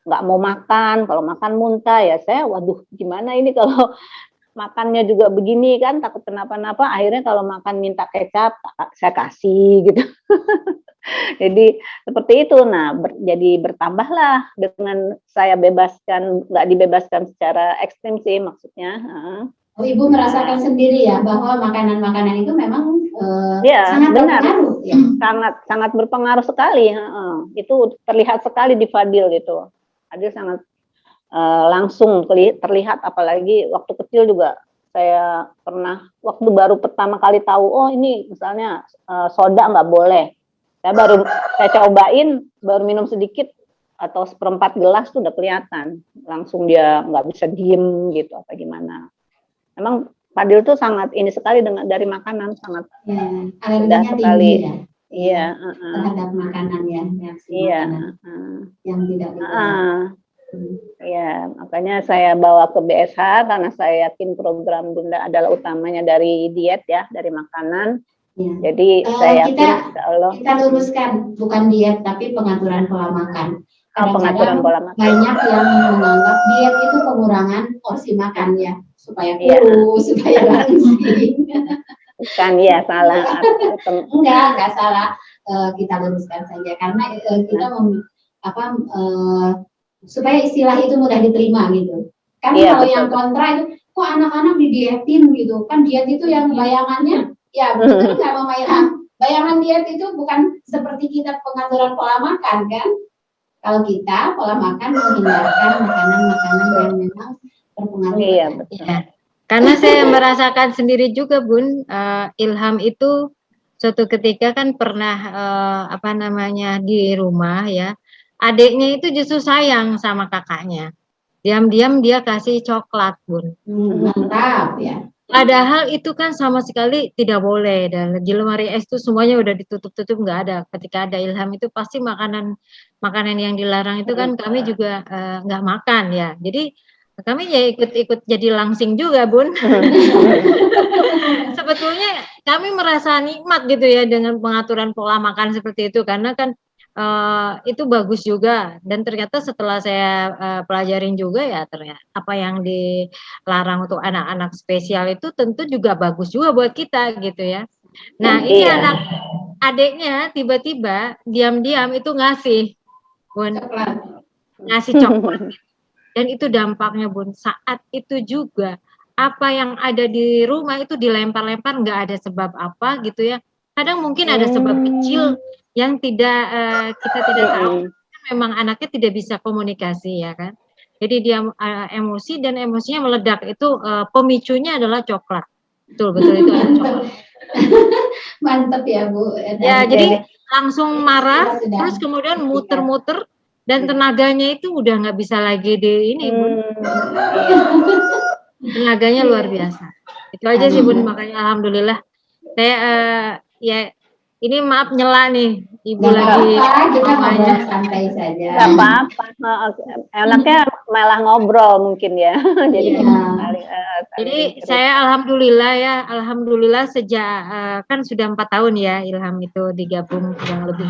nggak mau makan, kalau makan muntah ya saya, waduh gimana ini kalau makannya juga begini kan, takut kenapa-napa. Akhirnya kalau makan minta kecap saya kasih gitu. Jadi seperti itu. Nah, jadi bertambahlah dengan saya bebaskan, nggak dibebaskan secara ekstrim sih maksudnya. Oh, Ibu merasakan sendiri ya bahwa makanan-makanan itu memang sangat benar, berpengaruh. Ya? sangat berpengaruh sekali. Itu terlihat sekali di Fadil gitu. Fadil sangat langsung terlihat, apalagi waktu kecil juga. Saya pernah waktu baru pertama kali tahu, oh ini misalnya soda nggak boleh, saya cobain, baru minum sedikit atau seperempat gelas tuh udah kelihatan, langsung dia nggak bisa diem gitu apa gimana. Emang Fadil tuh sangat ini sekali dari makanan, sangat alerginya sekali ya. Iya, terhadap makanan ya, makanan yang tidak ya, makanya saya bawa ke BSH karena saya yakin program Bunda adalah utamanya dari diet ya, dari makanan. Ya. Jadi saya yakin kita luruskan bukan diet tapi pengaturan pola makan. Pengaturan pola makan. Banyak yang menganggap diet itu pengurangan porsi makan ya, supaya kurus, supaya langsing. Bukan ya, salah. Enggak salah. Kita luruskan saja karena kita supaya istilah itu mudah diterima gitu. Kan kalau yang kontra itu, kok anak-anak didietin gitu, kan diet itu yang bayangannya, ya betul nggak Mama Ilham? Bayangan diet itu bukan seperti kita pengaturan pola makan kan? Kalau kita pola makan menghindarkan makanan-makanan yang memang berpengaruh. Iya, betul. Ya. Karena saya merasakan sendiri juga Bun, Ilham itu suatu ketika kan pernah di rumah ya. Adiknya itu justru sayang sama kakaknya. Diam-diam dia kasih coklat, Bun. Mantap ya. Padahal itu kan sama sekali tidak boleh, dan di lemari es itu semuanya udah ditutup-tutup, nggak ada. Ketika ada Ilham itu pasti makanan yang dilarang itu kan kami juga nggak makan ya. Jadi kami ya ikut jadi langsing juga Bun. Sebetulnya kami merasa nikmat gitu ya dengan pengaturan pola makan seperti itu, karena kan itu bagus juga, dan ternyata setelah saya pelajarin juga ya, ternyata apa yang dilarang untuk anak-anak spesial itu tentu juga bagus juga buat kita gitu ya. Nah ini adiknya tiba-tiba diam-diam itu ngasih Bun, ngasih coklat dan itu dampaknya Bun, saat itu juga apa yang ada di rumah itu dilempar-lempar, nggak ada sebab apa gitu ya. Kadang mungkin ada sebab kecil yang kita tidak tahu, memang anaknya tidak bisa komunikasi ya kan. Jadi dia emosi dan emosinya meledak, itu pemicunya adalah coklat. Betul itu ada coklat. Mantap ya Bu. Ya jadi langsung marah, terus kemudian muter-muter dan tenaganya itu udah nggak bisa lagi di ini Bun. Tenaganya luar biasa. Itu aja sih Bun, makanya alhamdulillah saya ini maaf nyela nih, Ibu Nggak lagi apa-apa, kita namanya. ngobrol santai saja. Nggak apa-apa. Enaknya malah ngobrol mungkin ya. Jadi Iya. saling, Jadi saling saya cerita. alhamdulillah sejak kan sudah 4 tahun ya Ilham itu digabung kurang lebih.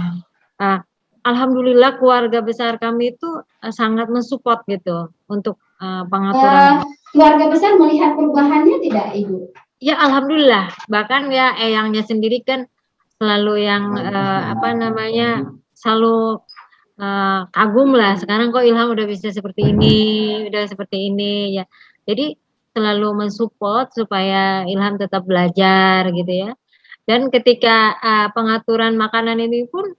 Alhamdulillah keluarga besar kami itu sangat mensupport gitu untuk pengaturan. Keluarga besar melihat perubahannya tidak, Ibu? Ya alhamdulillah, bahkan ya eyangnya sendiri kan selalu yang selalu kagum lah. Sekarang kok Ilham udah bisa seperti ini ya. Jadi selalu mensupport supaya Ilham tetap belajar gitu ya. Dan ketika pengaturan makanan ini pun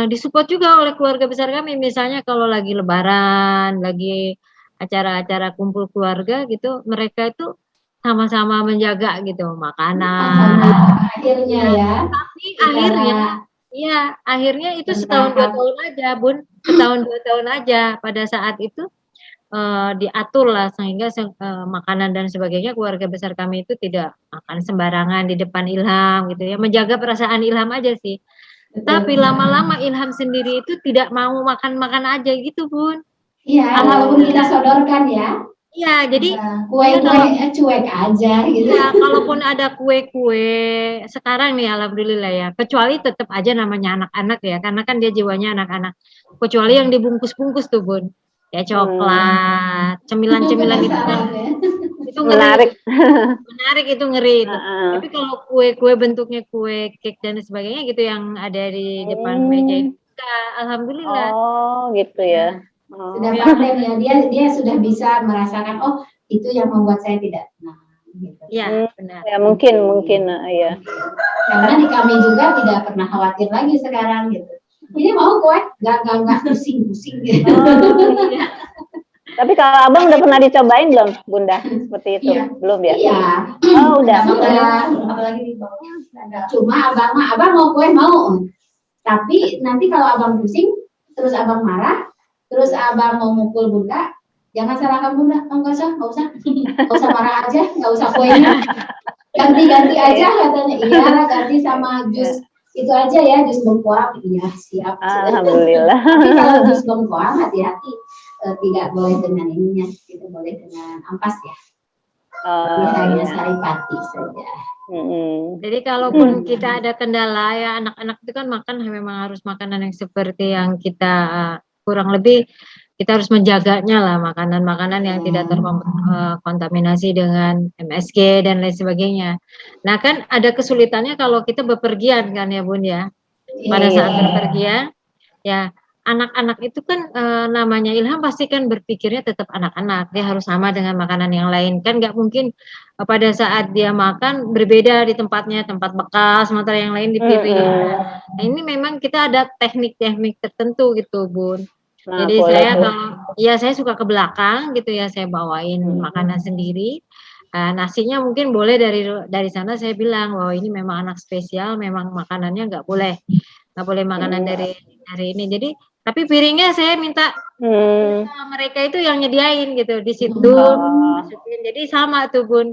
disupport juga oleh keluarga besar kami. Misalnya kalau lagi lebaran, lagi acara-acara kumpul keluarga gitu, mereka itu sama-sama menjaga gitu makanan. Akhirnya ya. Tapi akhirnya itu setahun 2 tahun aja, Bun. Setahun 2 tahun aja. Pada saat itu diatur lah sehingga makanan dan sebagainya keluarga besar kami itu tidak makan sembarangan di depan Ilham gitu ya, menjaga perasaan Ilham aja sih. Tapi lama-lama Ilham sendiri itu tidak mau makan-makan aja gitu, Bun. Iya, walaupun kita sodorkan ya. Iya, jadi kue-kue cuek aja gitu. Ya, kalaupun ada kue-kue sekarang nih alhamdulillah ya, kecuali tetap aja namanya anak-anak ya, karena kan dia jiwanya anak-anak. Kecuali yang dibungkus-bungkus tuh, Bun. Ya coklat, cemilan-cemilan itu kan itu menarik. Menarik itu ngeri itu. Tapi kalau kue-kue bentuknya kue cake dan sebagainya gitu yang ada di depan meja itu alhamdulillah. Oh, gitu ya. Sudah paten ya, dia sudah bisa merasakan itu yang membuat saya tidak tenang gitu. Iya, benar. Ya mungkin ya. Karena di kami juga tidak pernah khawatir lagi sekarang gitu. Ini mau kue, nggak pusing-pusing gitu. Iya. Tapi kalau abang udah pernah dicobain belum, Bunda? Seperti itu? Iya. Belum ya? Iya. Oh, udah. Apalagi di bawah. Cuma abang mau kue mau. Tapi nanti kalau abang pusing, terus abang marah, terus abang mau mukul Bunda, jangan salahkan Bunda. Nggak usah marah aja, nggak usah kuenya. Ganti-ganti aja katanya. Iya, ganti sama jus itu aja ya, jus bengkoang. Iya, siap. Alhamdulillah. Tapi kalau jus bengkoang hati-hati, tidak boleh dengan ininya, tidak boleh dengan ampas ya. Hanya saripati saja. Jadi kalaupun kita ada kendala ya anak-anak itu kan makan memang harus makanan yang seperti yang kita kurang lebih kita harus menjaganya lah makanan-makanan yang tidak terkontaminasi dengan MSG dan lain sebagainya. Nah kan ada kesulitannya kalau kita bepergian kan ya Bun ya. Pada saat bepergian ya anak-anak itu kan namanya Ilham pasti kan berpikirnya tetap anak-anak, dia harus sama dengan makanan yang lain kan nggak mungkin pada saat dia makan berbeda di tempatnya, tempat bekas, motor yang lain dipilih. Nah, ini memang kita ada teknik-teknik tertentu gitu Bun. Nah, jadi saya suka ke belakang gitu ya, saya bawain makanan sendiri. Nasinya mungkin boleh dari sana saya bilang bahwa ini memang anak spesial, memang makanannya nggak boleh makanan dari ini. Jadi tapi piringnya saya minta mereka itu yang nyediain gitu di situ. Jadi sama tuh Bun.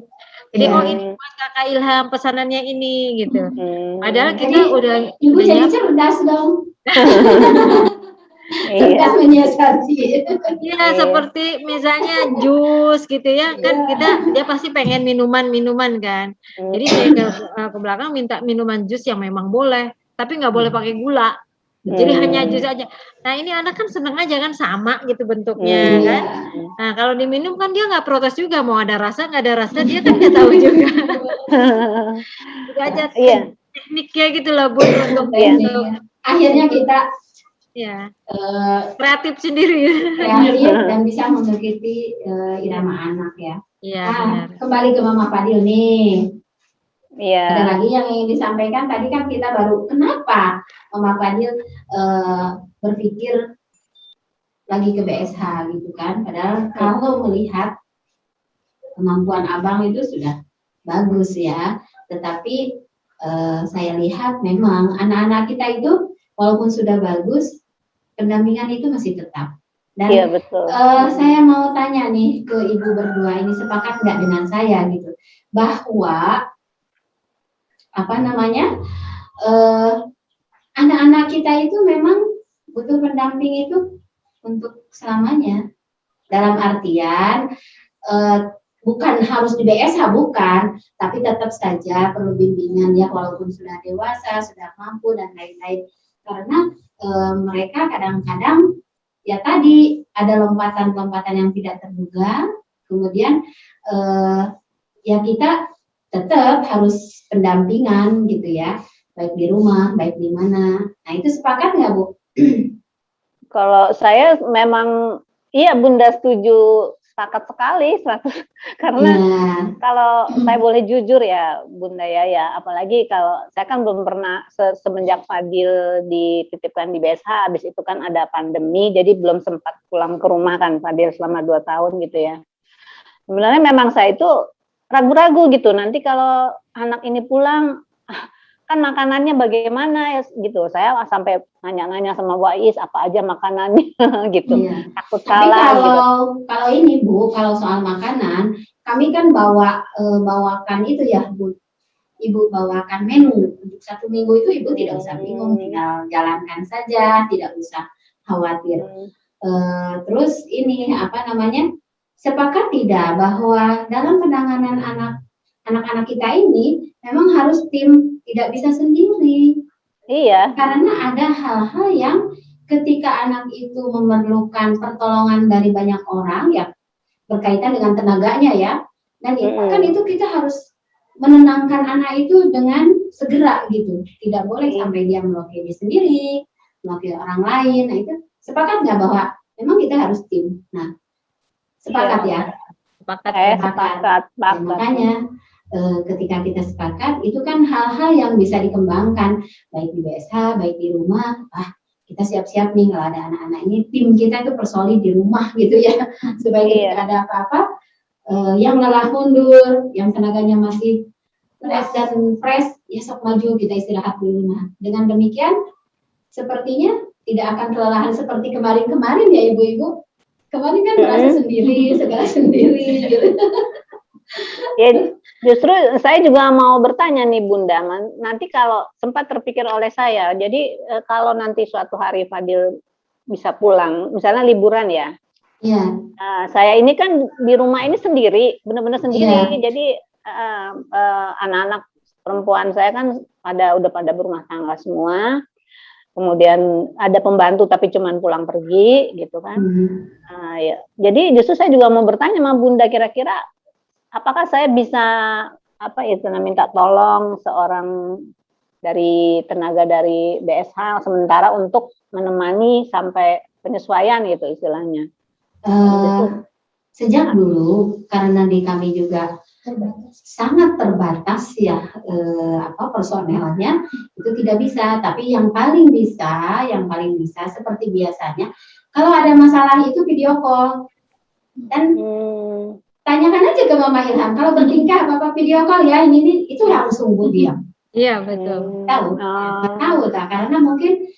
Jadi ini buat Kakak Ilham pesanannya ini gitu. Padahal kita udah jadi cerdas dong. Cerdas menyiasati. Iya, seperti misalnya jus gitu ya, kan dia pasti pengen minuman kan. Jadi saya ke belakang minta minuman jus yang memang boleh, tapi nggak boleh pakai gula. Jadi hanya jus aja. Nah ini anak kan seneng aja kan sama gitu bentuknya kan. Nah kalau diminum kan dia nggak protes juga, mau ada rasa nggak ada rasa dia kan nggak tahu juga. Itu aja tekniknya gitu loh Bun untuk akhirnya kita kreatif sendiri. Kreatif dan bisa mengikuti irama anak ya. Iya benar. Kembali ke Mama Fadil nih. Iya. Ada lagi yang ingin disampaikan, tadi kan kita baru kenapa Mama Fadil berpikir lagi ke BSH gitu kan, padahal kalau melihat kemampuan abang itu sudah bagus ya, tetapi saya lihat memang anak-anak kita itu walaupun sudah bagus, pendampingan itu masih tetap. Dan betul. Saya mau tanya nih ke ibu berdua ini, sepakat nggak dengan saya gitu, bahwa anak-anak kita itu memang butuh pendamping itu untuk selamanya. Dalam artian bukan harus di BSH, bukan, tapi tetap saja perlu bimbingan ya, walaupun sudah dewasa, sudah mampu dan lain-lain. Karena mereka kadang-kadang ya tadi ada lompatan-lompatan yang tidak terduga, kemudian ya kita tetap harus pendampingan gitu ya, baik di rumah, baik di mana. Nah itu sepakat nggak Bu? Kalau saya memang iya Bunda setuju, sepakat sekali 100. Karena kalau saya boleh jujur ya Bunda ya, apalagi kalau saya kan belum pernah semenjak Fadil dititipkan di BSH, habis itu kan ada pandemi, jadi belum sempat pulang ke rumah kan Fadil selama 2 tahun gitu ya. Sebenarnya memang saya itu ragu-ragu gitu, nanti kalau anak ini pulang kan makanannya bagaimana ya gitu. Saya sampai nanya-nanya sama Wais apa aja makanannya gitu. Iya. Takut Tapi kalah gitu. Kalau ini Bu, kalau soal makanan, kami kan bawakan itu ya Bu. Ibu bawakan menu untuk 1 minggu itu Ibu tidak usah bingung, tinggal jalankan saja, tidak usah khawatir. Terus ini apa namanya? Sepakat tidak bahwa dalam penanganan anak-anak kita ini memang harus tim, tidak bisa sendiri. Iya. Karena ada hal-hal yang ketika anak itu memerlukan pertolongan dari banyak orang ya berkaitan dengan tenaganya ya, dan itu kan itu kita harus menenangkan anak itu dengan segera gitu, tidak boleh sampai dia melokiri sendiri, melokiri orang lain. Nah itu sepakat nggak bahwa memang kita harus tim? Nah sepakat ya? Sepakat. Ya, makanya ketika kita sepakat itu kan hal-hal yang bisa dikembangkan baik di BSH, baik di rumah. Kita siap-siap nih kalau ada anak-anak ini, tim kita itu persolid di rumah gitu ya, supaya tidak ada apa-apa yang lelah mundur, yang tenaganya masih fresh ya sok maju, kita istirahat dulu. Nah dengan demikian sepertinya tidak akan kelelahan seperti kemarin-kemarin ya ibu-ibu. Kemarin kan merasa sendiri, segala sendiri gitu. Ya, justru saya juga mau bertanya nih Bunda, nanti kalau sempat terpikir oleh saya, jadi kalau nanti suatu hari Fadil bisa pulang, misalnya liburan ya, saya ini kan di rumah ini sendiri, benar-benar sendiri, jadi anak-anak perempuan saya kan udah pada berumah tangga semua, kemudian ada pembantu tapi cuman pulang pergi gitu kan. Ya. Jadi justru saya juga mau bertanya sama Bunda, kira-kira apakah saya bisa minta tolong seorang dari tenaga dari BSH sementara untuk menemani sampai penyesuaian gitu istilahnya. Sejak dulu karena di kami juga sangat terbatas ya personelnya, itu tidak bisa. Tapi yang paling bisa seperti biasanya kalau ada masalah itu video call dan tanyakan aja ke Mama Ilham, kalau bertingkah Bapak video call ya ini itu langsung Bu diam. Iya betul. Tahu tak, karena mungkin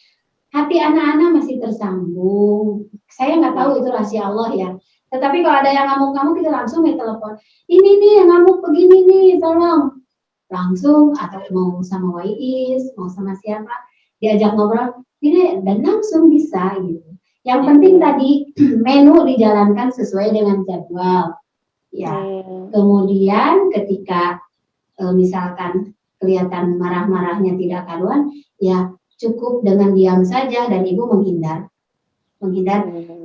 hati anak-anak masih tersambung. Saya nggak tahu itu rahasia Allah ya. Tetapi kalau ada yang ngamuk-ngamuk kita langsung telepon. Ini nih yang ngamuk begini nih, tolong. Langsung atau mau sama Wais, mau sama siapa, diajak ngobrol, ini dan langsung bisa gitu. Yang penting tadi menu dijalankan sesuai dengan jadwal. Ya. Kemudian ketika misalkan kelihatan marah-marahnya tidak karuan, ya cukup dengan diam saja dan ibu menghindar.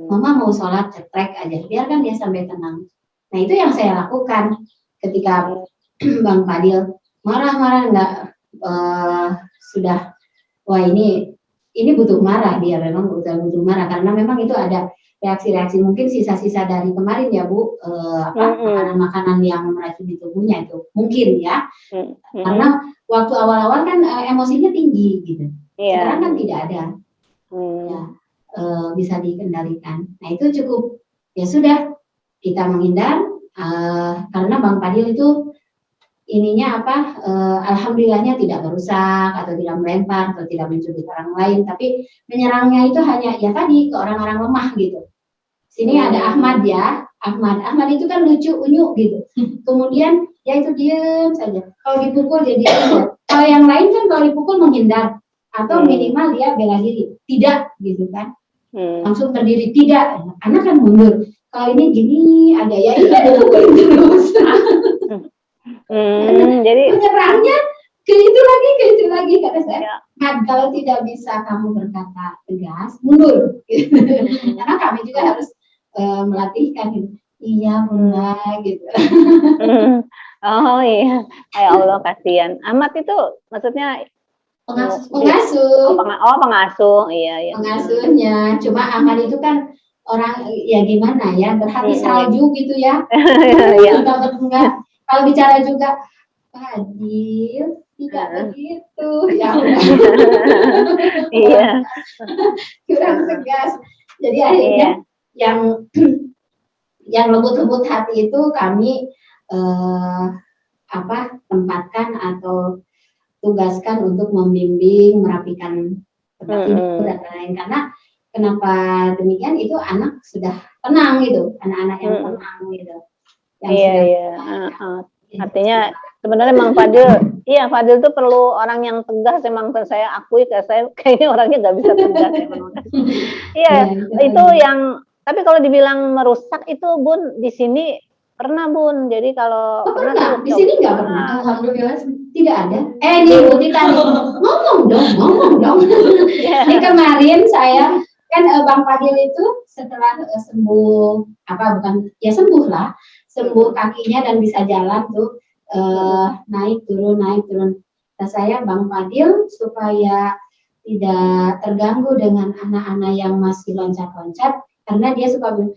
Mama mau sholat cetrek aja, biarkan dia sampai tenang. Nah itu yang saya lakukan ketika Bang Fadil marah-marah sudah wah ini butuh marah, dia memang butuh marah karena memang itu ada reaksi-reaksi mungkin sisa-sisa dari kemarin ya Bu, makanan-makanan yang meracuni tubuhnya itu mungkin ya, karena waktu awal-awal kan emosinya tinggi gitu, sekarang kan tidak ada, ya, bisa dikendalikan. Nah itu cukup ya sudah kita menghindar karena Bang Fadil itu ininya alhamdulillahnya tidak merusak atau tidak melempar atau tidak mencubit orang lain, tapi menyerangnya itu hanya ya tadi ke orang-orang lemah gitu. Sini ada Ahmad ya, Ahmad itu kan lucu, unyu gitu. Kemudian ya itu diam saja. Kalau dipukul jadi kalau yang lain kan kalau dipukul menghindar. atau minimal dia bela diri, tidak gitu kan, Hmm. langsung berdiri, tidak, anak kan mundur. Kalau ini gini ada ya itu terus. Jadi Menyerangnya ke itu lagi kata saya. Nah, kalau tidak bisa kamu berkata tegas, mundur. Karena kami juga harus melatihkan gitu. Iya bunda gitu. Oh iya, ya Allah kasihan. Amat itu maksudnya Pengasuh. Pengasuh, iya. Pengasuhnya. Cuma Ahmad itu kan orang ya gimana ya, berhati salju gitu ya. Enggak. Kalau bicara juga Fadil tidak begitu ya. Iya. Kurang tegas. Jadi akhirnya yang lembut-lembut hati itu kami tempatkan atau tugaskan untuk membimbing, merapikan tempat tidur dan lain-lain. Karena kenapa demikian, itu anak sudah tenang gitu, anak-anak yang tenang gitu. Iya. Artinya sebenarnya memang Fadil tuh perlu orang yang tegas. Emang saya akui, saya kayaknya orangnya nggak bisa tegas. Iya, itu yang. Tapi kalau dibilang merusak itu Bun, di sini pernah Bun. Jadi kalau pernah di sini nggak pernah. Alhamdulillah tidak ada. Nih Bu Tita ngomong dong. Ini kemarin saya kan Bang Fadil itu setelah sembuh sembuh kakinya dan bisa jalan tuh naik turun. Kata saya Bang Fadil supaya tidak terganggu dengan anak-anak yang masih loncat-loncat, karena dia suka bilang,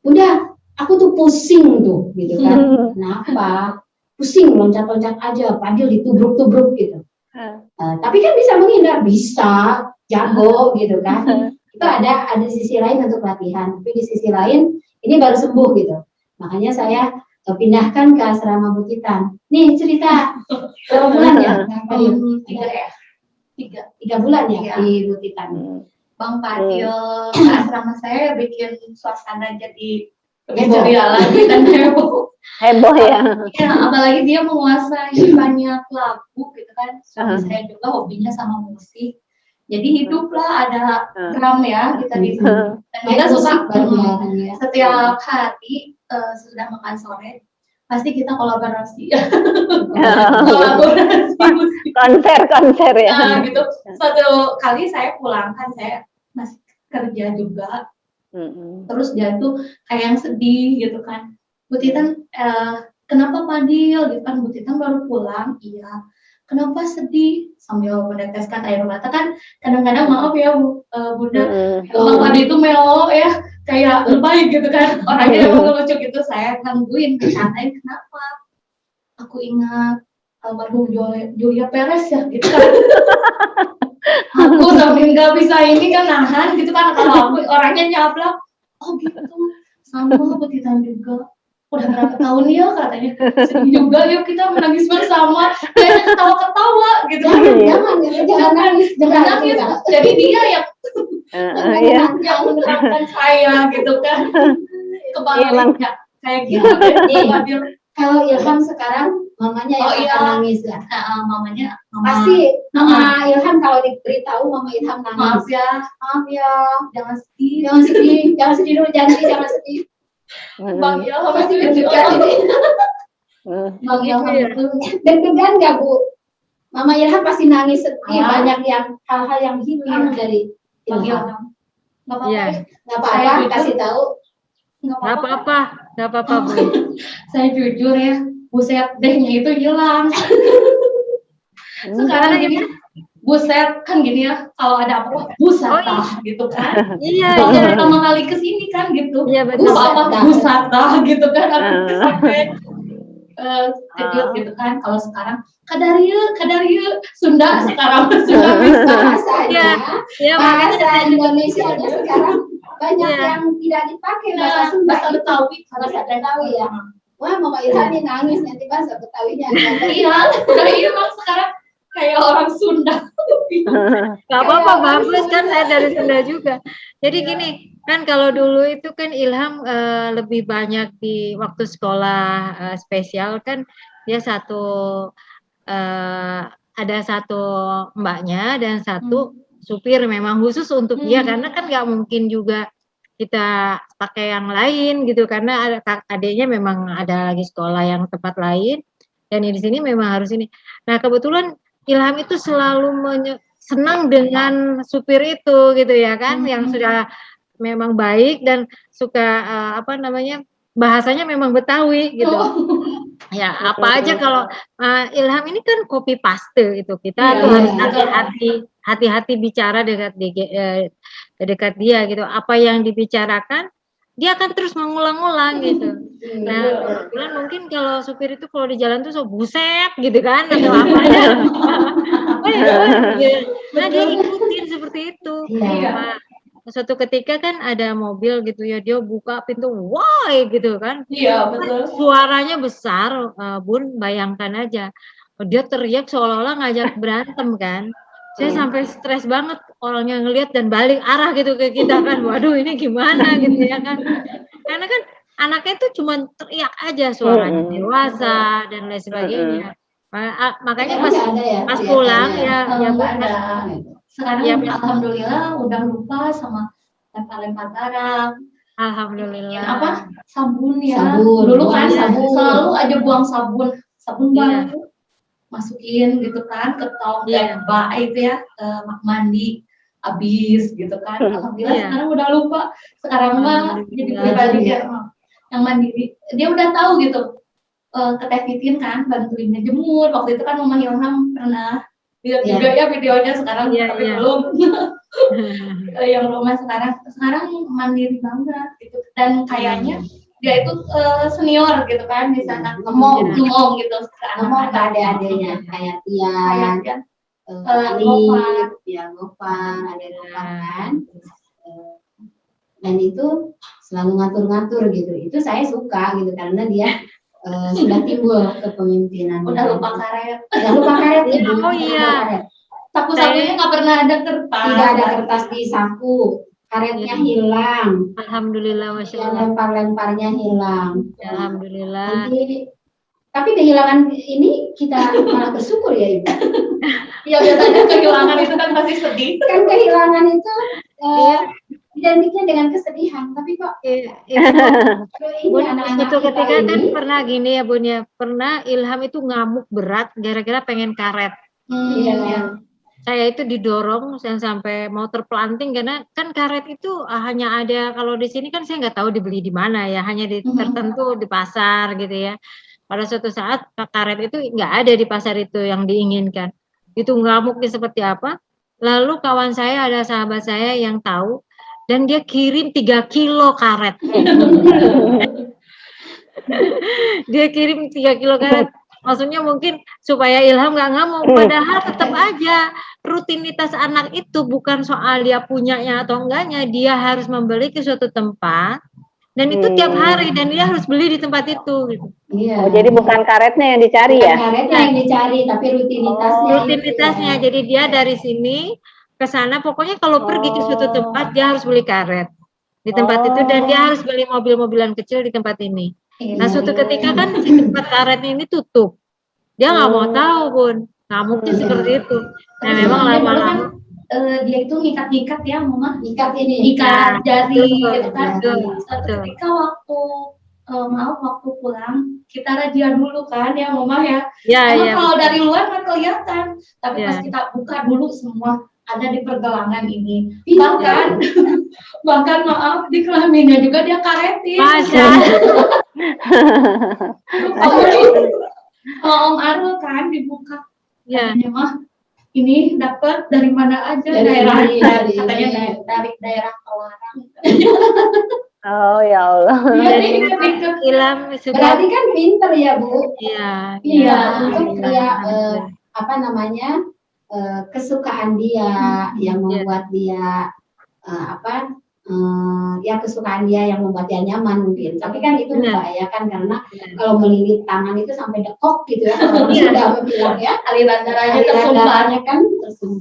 udah aku tuh pusing tuh gitu kan. Kenapa? Pusing loncat-loncat aja, Fadil ditubruk-tubruk gitu. Tapi kan bisa menghindar, bisa jago gitu kan. Itu ada sisi lain untuk latihan, tapi di sisi lain ini baru sembuh gitu. Makanya saya pindahkan ke asrama Butitan. Nih cerita berapa bulan ya? Tiga bulan ya di Butitan. Bang Fadil ke asrama saya bikin suasana jadi ceria lagi dan heboh ya. Apalagi dia menguasai banyak lagu gitu kan. Suami saya juga hobinya sama musik, jadi hiduplah ada drum ya kita di sini. Dan kita suka setiap hari sudah makan sore pasti kita kolaborasi. Konser ya. Gitu. Suatu kali saya pulang kan, saya masih kerja juga. Terus dia tuh kayak yang sedih gitu kan. Bu Titan, kenapa Fadil? Gitu kan, Bu Titan baru pulang. Iya. Kenapa sedih? Sambil meneteskan air mata kan. Kadang-kadang maaf ya Bunda, Bang Fadil itu melo ya, kayak lebay gitu kan. Orangnya emang lucu gitu. Saya gangguin, bercandain, kenapa? Aku ingat almarhum Julia Perez ya gitu kan. Aku sambil nggak bisa ini kan nahan gitu kan, kalau aku orangnya nyablak. Oh gitu, sama Bu Titan juga. Udah berapa tahun ya katanya, sedih juga, yuk kita menangis bersama. Kayaknya ketawa-ketawa gitu kan. Jangan nangis. Jadi dia yang menerangkan saya gitu kan. Kebaliknya kayak gitu. Kalau Ilham sekarang mamanya yang nangis ya. Mamanya pasti Mama Ilham kalau diberitahu Mama Ilham nangis. Maaf ya, jangan sedih dulu, jangan sedih. Bang Ilham pasti deg-degan ini. Bang Ilham itu deg-degan nggak Bu? Mama Ilham pasti nangis sedih, banyak yang hal-hal yang hilang dari Ilham. Nggak apa-apa, kasih tahu. Nggak apa-apa Bu. Saya jujur ya, buset dehnya itu hilang. Sekarang gini, buset kan gini ya, kalau ada apa-apa busata gitu kan. Iya. Pertama kali kesini kan gitu. Iya betul. Busata gitu kan. Aku sampai kejut gitu kan. Kalau sekarang kadarieu Sunda sekarang Sunda bisa bahasanya. Bahasa Indonesia sekarang banyak yang tidak dipakai, bahasa Sunda, bahasa Betawi ya. Wah, Mama Ilham nih nangis nanti bahasa Betawinya. Iya, dari Ilham sekarang kayak orang Sunda. Gak apa-apa, bagus kan, saya dari Sunda juga. Jadi gini, kan kalau dulu itu kan Ilham lebih banyak di waktu sekolah spesial kan, dia satu ada satu mbaknya dan satu supir memang khusus untuk dia, karena kan nggak mungkin juga kita pakai yang lain gitu, karena adiknya memang ada lagi sekolah yang tempat lain dan di sini memang harus ini. Nah kebetulan Ilham itu selalu senang dengan supir itu gitu ya kan, yang sudah memang baik dan suka bahasanya memang Betawi gitu. Ya apa aja kalau Ilham ini kan copy paste itu, kita tuh harus hati-hati bicara dekat dia gitu. Apa yang dibicarakan dia akan terus mengulang-ulang gitu. Nah kebetulan mungkin kalau supir itu kalau di jalan tuh buset gitu kan atau apa ya. Nah dia ikutin seperti itu. Suatu ketika kan ada mobil gitu ya, dia buka pintu, wah gitu kan. Iya, betul. Suaranya besar, Bun, bayangkan aja. Dia teriak seolah-olah ngajak berantem kan. Saya sampai stres banget, orangnya ngelihat dan balik arah gitu ke kita kan. Waduh, ini gimana gitu ya kan. Karena kan anaknya tuh cuma teriak aja, suaranya dewasa dan lain sebagainya. Makanya pas pulang ya sekarang ya, alhamdulillah udah lupa sama lempar-lempar barang. Alhamdulillah. Apa? Sabun ya. Dulu kan selalu aja buang sabun baru masukin gitu kan ke tong bak itu ya, mandi habis gitu kan. Alhamdulillah sekarang udah lupa. Sekarang mah jadi pribadi dia yang mandiri. Dia udah tahu gitu. Teteh Titin kan bantuin ngejemur. Waktu itu kan Mama Ilham pernah lihat juga ya videonya sekarang, tapi belum. Yang rumah sekarang mandiri banget gitu, dan kayaknya dia itu senior gitu kan di sana, ngomong gitu ke anak adik-adiknya kayak Tian, Gofar, ada Gofar kan, dan itu selalu ngatur-ngatur gitu. Itu saya suka gitu karena dia sudah timbul kepemimpinan. Udah lupa karet. Oh iya. Saku-sakunya nggak pernah ada kertas. Tidak ada kertas di saku. Karetnya hilang. Alhamdulillah, masya Allah. Lempar-lemparnya hilang. Alhamdulillah. Tapi kehilangan ini kita malah bersyukur ya Ibu. Ya biasanya kehilangan itu kan pasti sedih. Kan kehilangan itu identiknya dengan kesedihan, tapi kok suatu ketika kan pernah gini ya Bun ya, pernah Ilham itu ngamuk berat gara-gara pengen karet. Saya itu didorong sampai mau terpelanting karena kan karet itu hanya ada, kalau di sini kan saya nggak tahu dibeli di mana ya, hanya di tertentu di pasar gitu ya. Pada suatu saat karet itu nggak ada di pasar itu yang diinginkan. Itu ngamuknya seperti apa? Lalu kawan saya, ada sahabat saya yang tahu, dan dia kirim 3 kilo karet. Dia kirim 3 kilo karet. Maksudnya mungkin supaya Ilham nggak ngamuk. Padahal tetap aja rutinitas anak itu bukan soal dia punyanya atau enggaknya. Dia harus membeli ke suatu tempat. Dan itu tiap hari. Dan dia harus beli di tempat itu. Gitu. Oh, jadi bukan karetnya yang dicari ya? Karetnya yang dicari, tapi rutinitasnya. Rutinitasnya. Jadi dia dari sini ke sana, pokoknya kalau pergi ke suatu tempat dia harus beli karet di tempat itu, dan dia harus beli mobil-mobilan kecil di tempat ini. Nah suatu ketika kan si tempat karetnya ini tutup, dia nggak mau tahu Bun, ngamuknya seperti itu. Nah memang lama-lama dia itu ngikat-ngikat ya Mama, ikat jari gitu kan. Suatu ketika waktu pulang kita razia dulu kan ya Mama ya. Karena kalau dari luar kan kelihatan, tapi pas kita buka dulu semua ada di pergelangan ini. Bahkan maaf di kelaminnya juga dia karetin. Masa? Kalau Om Arul kan dibuka. Ya. Mah ini dapat dari mana aja, katanya dari daerah Kawarang. Oh ya Allah. Ilham berarti kan pinter ya Bu. Iya. Untuk dia kesukaan dia yang membuat dia kesukaan dia yang membuat dia nyaman mungkin. Tapi kan itu membahayakan karena kalau melilit tangan itu sampai dekok gitu ya. Sudah bilang ya, aliran darahnya tersumbat.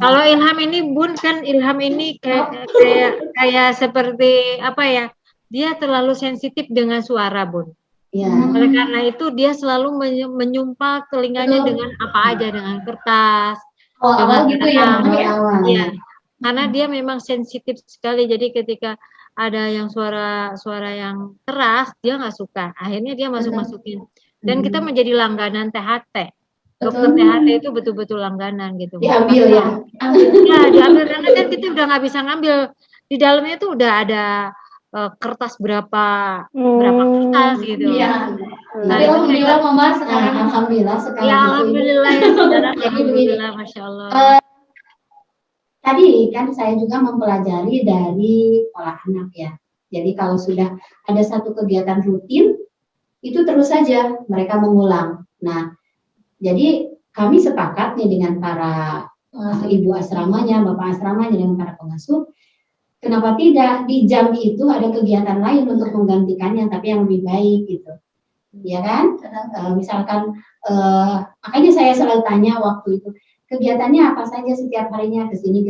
Kalau Ilham ini Bun kan, Ilham ini kayak seperti apa ya? Dia terlalu sensitif dengan suara Bun. Ya. Oleh karena itu dia selalu menyumpah telinganya dengan apa aja, dengan kertas. Awal-awal gitu ya, awal-awal. Ya, karena dia memang sensitif sekali. Jadi ketika ada yang suara yang keras, dia nggak suka. Akhirnya dia masukin. Dan kita menjadi langganan THT. Dokter THT itu betul-betul langganan gitu. Diambil ya. Ya, diambil karena kan kita udah nggak bisa ngambil. Di dalamnya itu udah ada kertas berapa kertas gitu. Iya. Nah, Tapi alhamdulillah Mama sekarang. Alhamdulillah sekarang. Ya alhamdulillah ya saudara. Alhamdulillah, masya Allah. Tadi kan saya juga mempelajari dari pola anak ya. Jadi kalau sudah ada satu kegiatan rutin, itu terus saja mereka mengulang. Nah, jadi kami sepakat nih dengan para ibu asramanya, bapak asramanya, dengan para pengasuh, kenapa tidak di jam itu ada kegiatan lain untuk menggantikannya, tapi yang lebih baik gitu, ya kan? Misalkan, makanya saya selalu tanya waktu itu, kegiatannya apa saja setiap harinya, ke sini.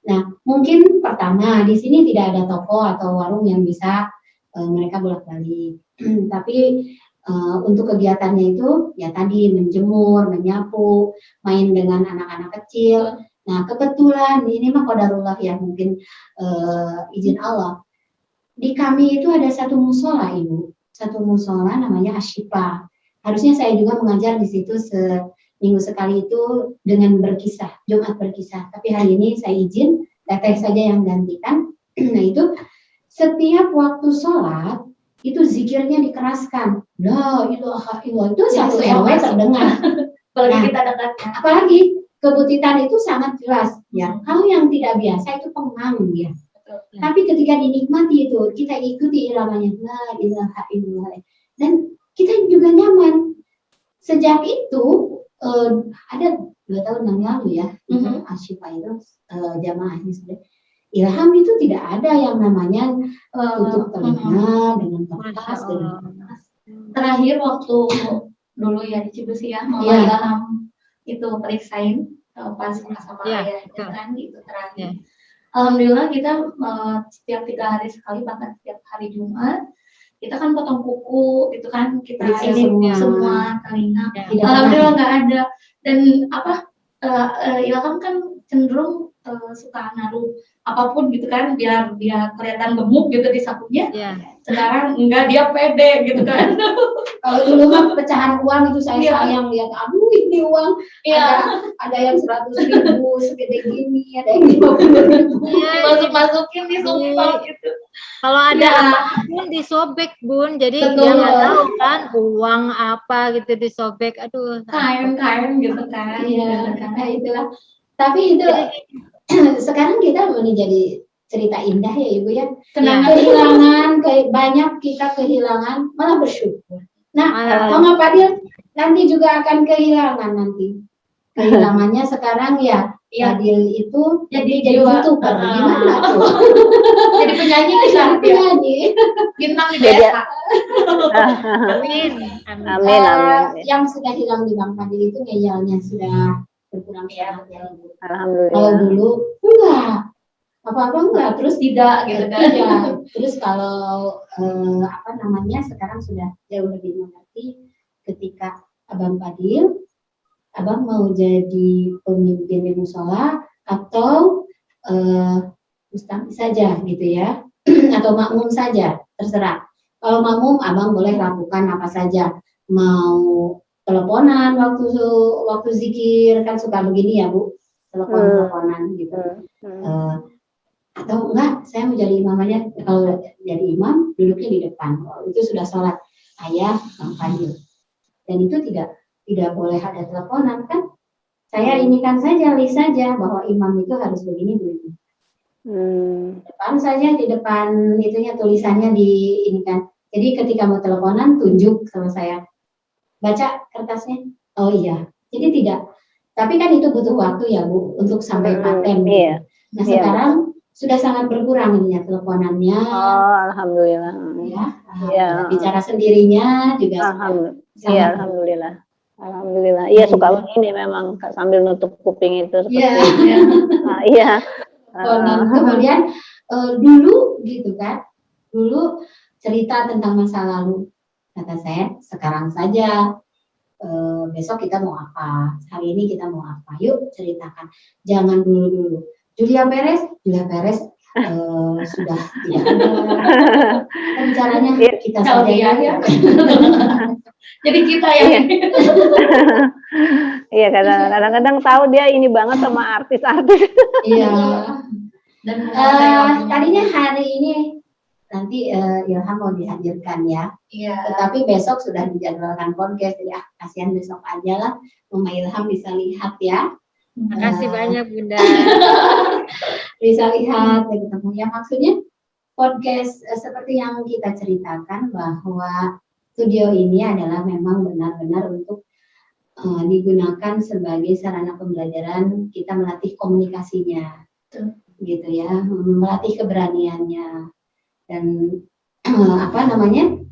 Nah, mungkin pertama di sini tidak ada toko atau warung yang bisa mereka bolak-balik, tapi untuk kegiatannya itu ya tadi menjemur, menyapu, main dengan anak-anak kecil. Nah, kebetulan ini mah qadarullah ya, mungkin izin Allah. Di kami itu ada satu musola, Ibu. Satu musola namanya Asyifa. Harusnya saya juga mengajar di situ seminggu sekali itu dengan berkisah, Jumat berkisah. Tapi hari ini saya izin, teteh saja yang gantikan. Nah, itu setiap waktu sholat, itu zikirnya dikeraskan. La ilaha illallah, itu satu RW terdengar. Apalagi kita dekatnya. Apalagi kebutitan itu sangat jelas ya. Kalau yang tidak biasa itu pengang dia. Tapi ketika dinikmati itu kita ikuti iramanya, la ilaha illallah, dan kita juga nyaman. Sejak itu ada 2 tahun yang lalu ya, Asyifa itu jamaahnya sudah. Ilham itu tidak ada yang namanya tutup telinga dengan kertas. Terakhir waktu dulu ya di Cibusi ya, Mama Ilham itu periksain pas sama ayahnya kan itu terakhir. Alhamdulillah kita setiap 3 hari sekali, bahkan setiap hari Jumat kita kan potong kuku gitu kan, kita ini semua telinga. Alhamdulillah nggak ada. Dan Ilham kan cenderung suka naruh apapun gitu kan, biar dia kelihatan gemuk gitu di sakunya. Sekarang enggak, dia pede gitu kan. Kalau dulu mah pecahan uang itu saya sayang lihat, aduh ini uang ada yang 100.000 segede gini, ada yang 50.000. Masukin di sumpah gitu. Kalau ada apapun disobek Bun, jadi dia nggak tahu kan uang apa gitu disobek, aduh. Kain gitu kan. Iya, karena itulah. Tapi itu sekarang kita menjadi cerita indah ya Ibu ya. Kehilangan, banyak kita kehilangan, malah bersyukur. Nah, Mama Fadil nanti juga akan kehilangan nanti. Kehilangannya sekarang ya, Fadil itu jadi YouTuber. Gimana tuh? Jadi penyanyi bisa. Bintang di desa. Amin. Yang sudah hilang di Bang Fadil itu ngeyelnya sudah berkurang ya. Alhamdulillah. Kalau dulu enggak. Apa-apa enggak, terus tidak gitu kan. Iya. Terus kalau sekarang sudah jauh lebih mengerti. Ketika Abang Fadil, Abang mau jadi pemimpin di musola atau mustami saja gitu ya, atau makmum saja, terserah. Kalau makmum Abang boleh lakukan apa saja, mau teleponan waktu zikir, kan suka begini ya Bu, teleponan gitu. Atau enggak, saya mau jadi imamnya, kalau jadi imam duduknya di depan. Itu sudah sholat ayah Bang Fadil. Dan itu tidak boleh ada teleponan kan. Saya inikan saja, list saja bahwa imam itu harus begini. Depan saja, di depan itunya tulisannya di ini kan. Jadi ketika mau teleponan tunjuk sama saya. Baca kertasnya. Oh iya. Jadi tidak. Tapi kan itu butuh waktu ya Bu untuk sampai paten. Gitu. Nah sekarang sudah sangat berkurang ininya teleponannya. Oh, alhamdulillah. Ya, bicara sendirinya juga. Alhamdulillah. Alhamdulillah. Iya suka begini memang sambil nutup kuping itu. Iya. Kemudian dulu gitu kan, dulu cerita tentang masa lalu. Kata saya, sekarang saja. Besok kita mau apa? Hari ini kita mau apa? Yuk ceritakan. Jangan dulu. Julia Perez sudah tidak ada. Bicaranya kita saja ya. Jadi kita yang Iya, kadang-kadang tahu dia ini banget sama artis-artis. Iya. Dan tadinya hari ini nanti Ilham mau dihadirkan ya. Iya. Tetapi besok sudah dijadwalkan podcast, jadi kasihan besok aja lah. Mama Ilham bisa lihat ya. Terima kasih banyak Bunda. Bisa lihat dan ketemu. Ya maksudnya podcast seperti yang kita ceritakan bahwa studio ini adalah memang benar-benar untuk digunakan sebagai sarana pembelajaran, kita melatih komunikasinya, gitu ya, melatih keberaniannya. Dan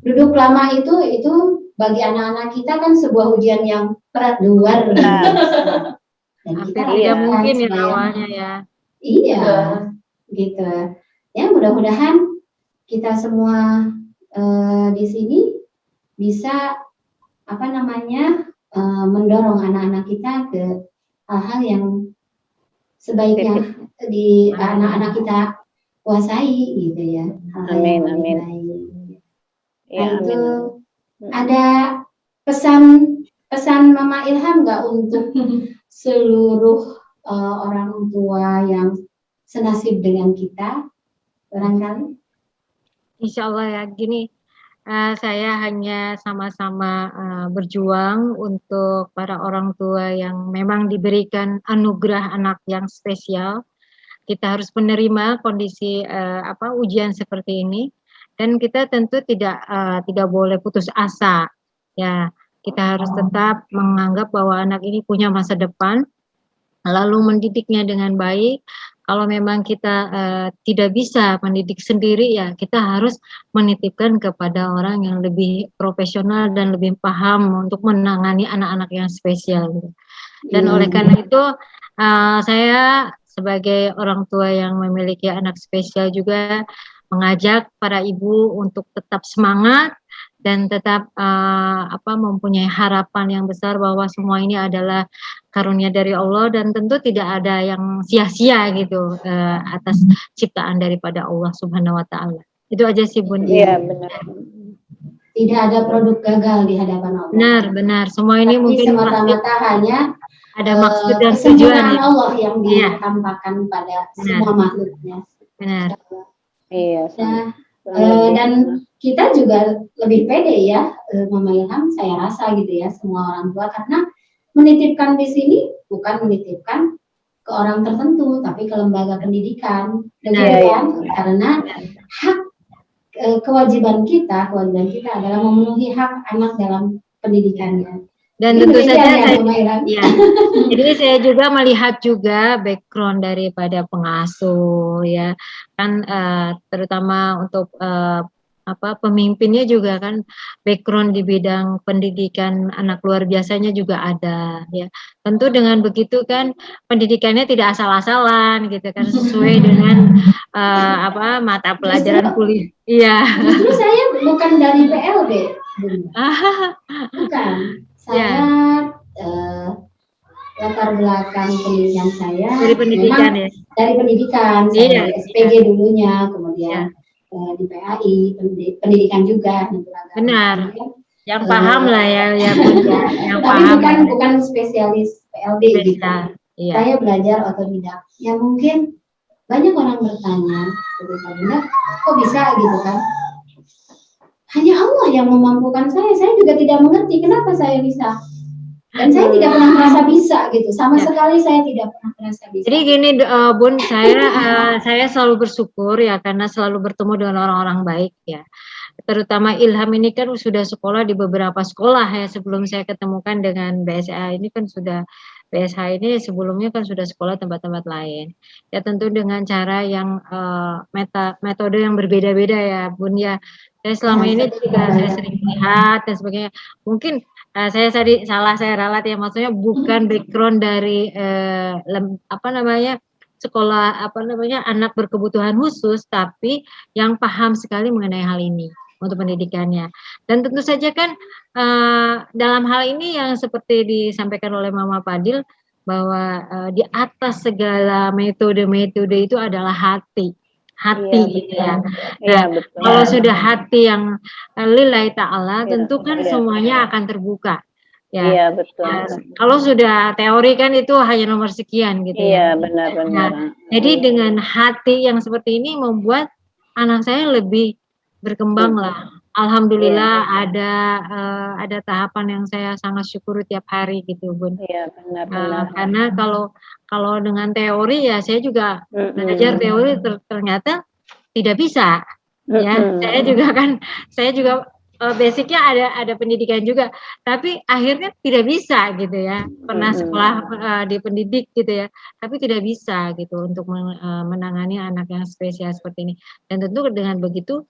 duduk lama itu bagi anak-anak kita kan sebuah ujian yang berat, luar biasa. Dan kita tidak mungkin ya awalnya ya. Iya, gitu. Ya mudah-mudahan kita semua di sini bisa mendorong anak-anak kita ke hal-hal yang sebaiknya di anak-anak kita kuasai gitu ya. Amin. Ya, itu ada pesan Mama Ilham nggak untuk seluruh orang tua yang senasib dengan kita barangkali? Insya Allah ya, gini, saya hanya sama-sama berjuang untuk para orang tua yang memang diberikan anugerah anak yang spesial. Kita harus menerima kondisi ujian seperti ini, dan kita tentu tidak boleh putus asa. Ya, kita harus tetap menganggap bahwa anak ini punya masa depan, lalu mendidiknya dengan baik. Kalau memang kita tidak bisa mendidik sendiri, ya kita harus menitipkan kepada orang yang lebih profesional dan lebih paham untuk menangani anak-anak yang spesial. Dan oleh karena itu saya sebagai orang tua yang memiliki anak spesial juga mengajak para ibu untuk tetap semangat dan tetap mempunyai harapan yang besar bahwa semua ini adalah karunia dari Allah, dan tentu tidak ada yang sia-sia gitu atas ciptaan daripada Allah Subhanahu wa taala. Itu aja sih Bun. Iya, benar. Tidak ada produk gagal di hadapan Allah. Benar. Semua ini tapi mungkin semata-mata hanya ada maksud dan tujuan Allah yang ditampakkan pada semua makhluknya. Benar. Iya. Dan kita juga lebih pede ya, Mama Ilham, saya rasa gitu ya, semua orang tua, karena menitipkan di sini bukan menitipkan ke orang tertentu, tapi ke lembaga pendidikan, karena hak kewajiban kita adalah memenuhi hak anak dalam pendidikannya. Dan tentu saja jadi saya juga melihat juga background daripada pengasuh ya kan, terutama untuk pemimpinnya juga kan background di bidang pendidikan anak luar biasanya juga ada ya. Tentu dengan begitu kan pendidikannya tidak asal-asalan gitu kan, sesuai dengan mata pelajaran kuliah. Iya. Justru saya bukan dari PLB. Bukan. Saya latar belakang pendidikan saya dari pendidikan ya. Dari pendidikan, saya SPG dulunya, kemudian di PAI pendidikan juga. Benar. Yang paham lah ya. Yang tapi paham. bukan spesialis PLB gitu. Iya. Saya belajar otodidak. Ya mungkin banyak orang bertanya, kok bisa gitu kan? Hanya Allah yang memampukan saya juga tidak mengerti kenapa saya bisa. Dan saya tidak pernah merasa bisa gitu, sama sekali saya tidak pernah merasa bisa. Jadi gini Bun, saya selalu bersyukur ya karena selalu bertemu dengan orang-orang baik ya. Terutama Ilham ini kan sudah sekolah di beberapa sekolah ya, sebelum saya ketemukan dengan BSH ini kan sudah, BSH ini sebelumnya kan sudah sekolah tempat-tempat lain. Ya tentu dengan cara yang metode yang berbeda-beda ya Bun ya. Saya selama ini juga saya sering lihat dan sebagainya. Mungkin saya tadi saya ralat ya, maksudnya bukan background dari sekolah anak berkebutuhan khusus, tapi yang paham sekali mengenai hal ini. untuk pendidikannya. Dan tentu saja kan dalam hal ini yang seperti disampaikan oleh Mama Fadil bahwa di atas segala metode-metode itu adalah hati gitu ya. Nah, kalau sudah hati yang lillahi ta'ala, tentu kan semuanya akan terbuka. Ya. Iya, betul. Kalau sudah teori kan itu hanya nomor sekian gitu ya. Iya, benar-benar. Nah, jadi dengan hati yang seperti ini membuat anak saya lebih berkembang lah. Alhamdulillah ada tahapan yang saya sangat syukuri tiap hari gitu, Bun. Iya, benar-benar. Karena kalau dengan teori ya saya juga belajar teori ternyata tidak bisa. Ya, saya juga basicnya ada pendidikan juga, tapi akhirnya tidak bisa gitu ya. Pernah sekolah di pendidik gitu ya, tapi tidak bisa gitu untuk menangani anak yang spesial seperti ini. Dan tentu dengan begitu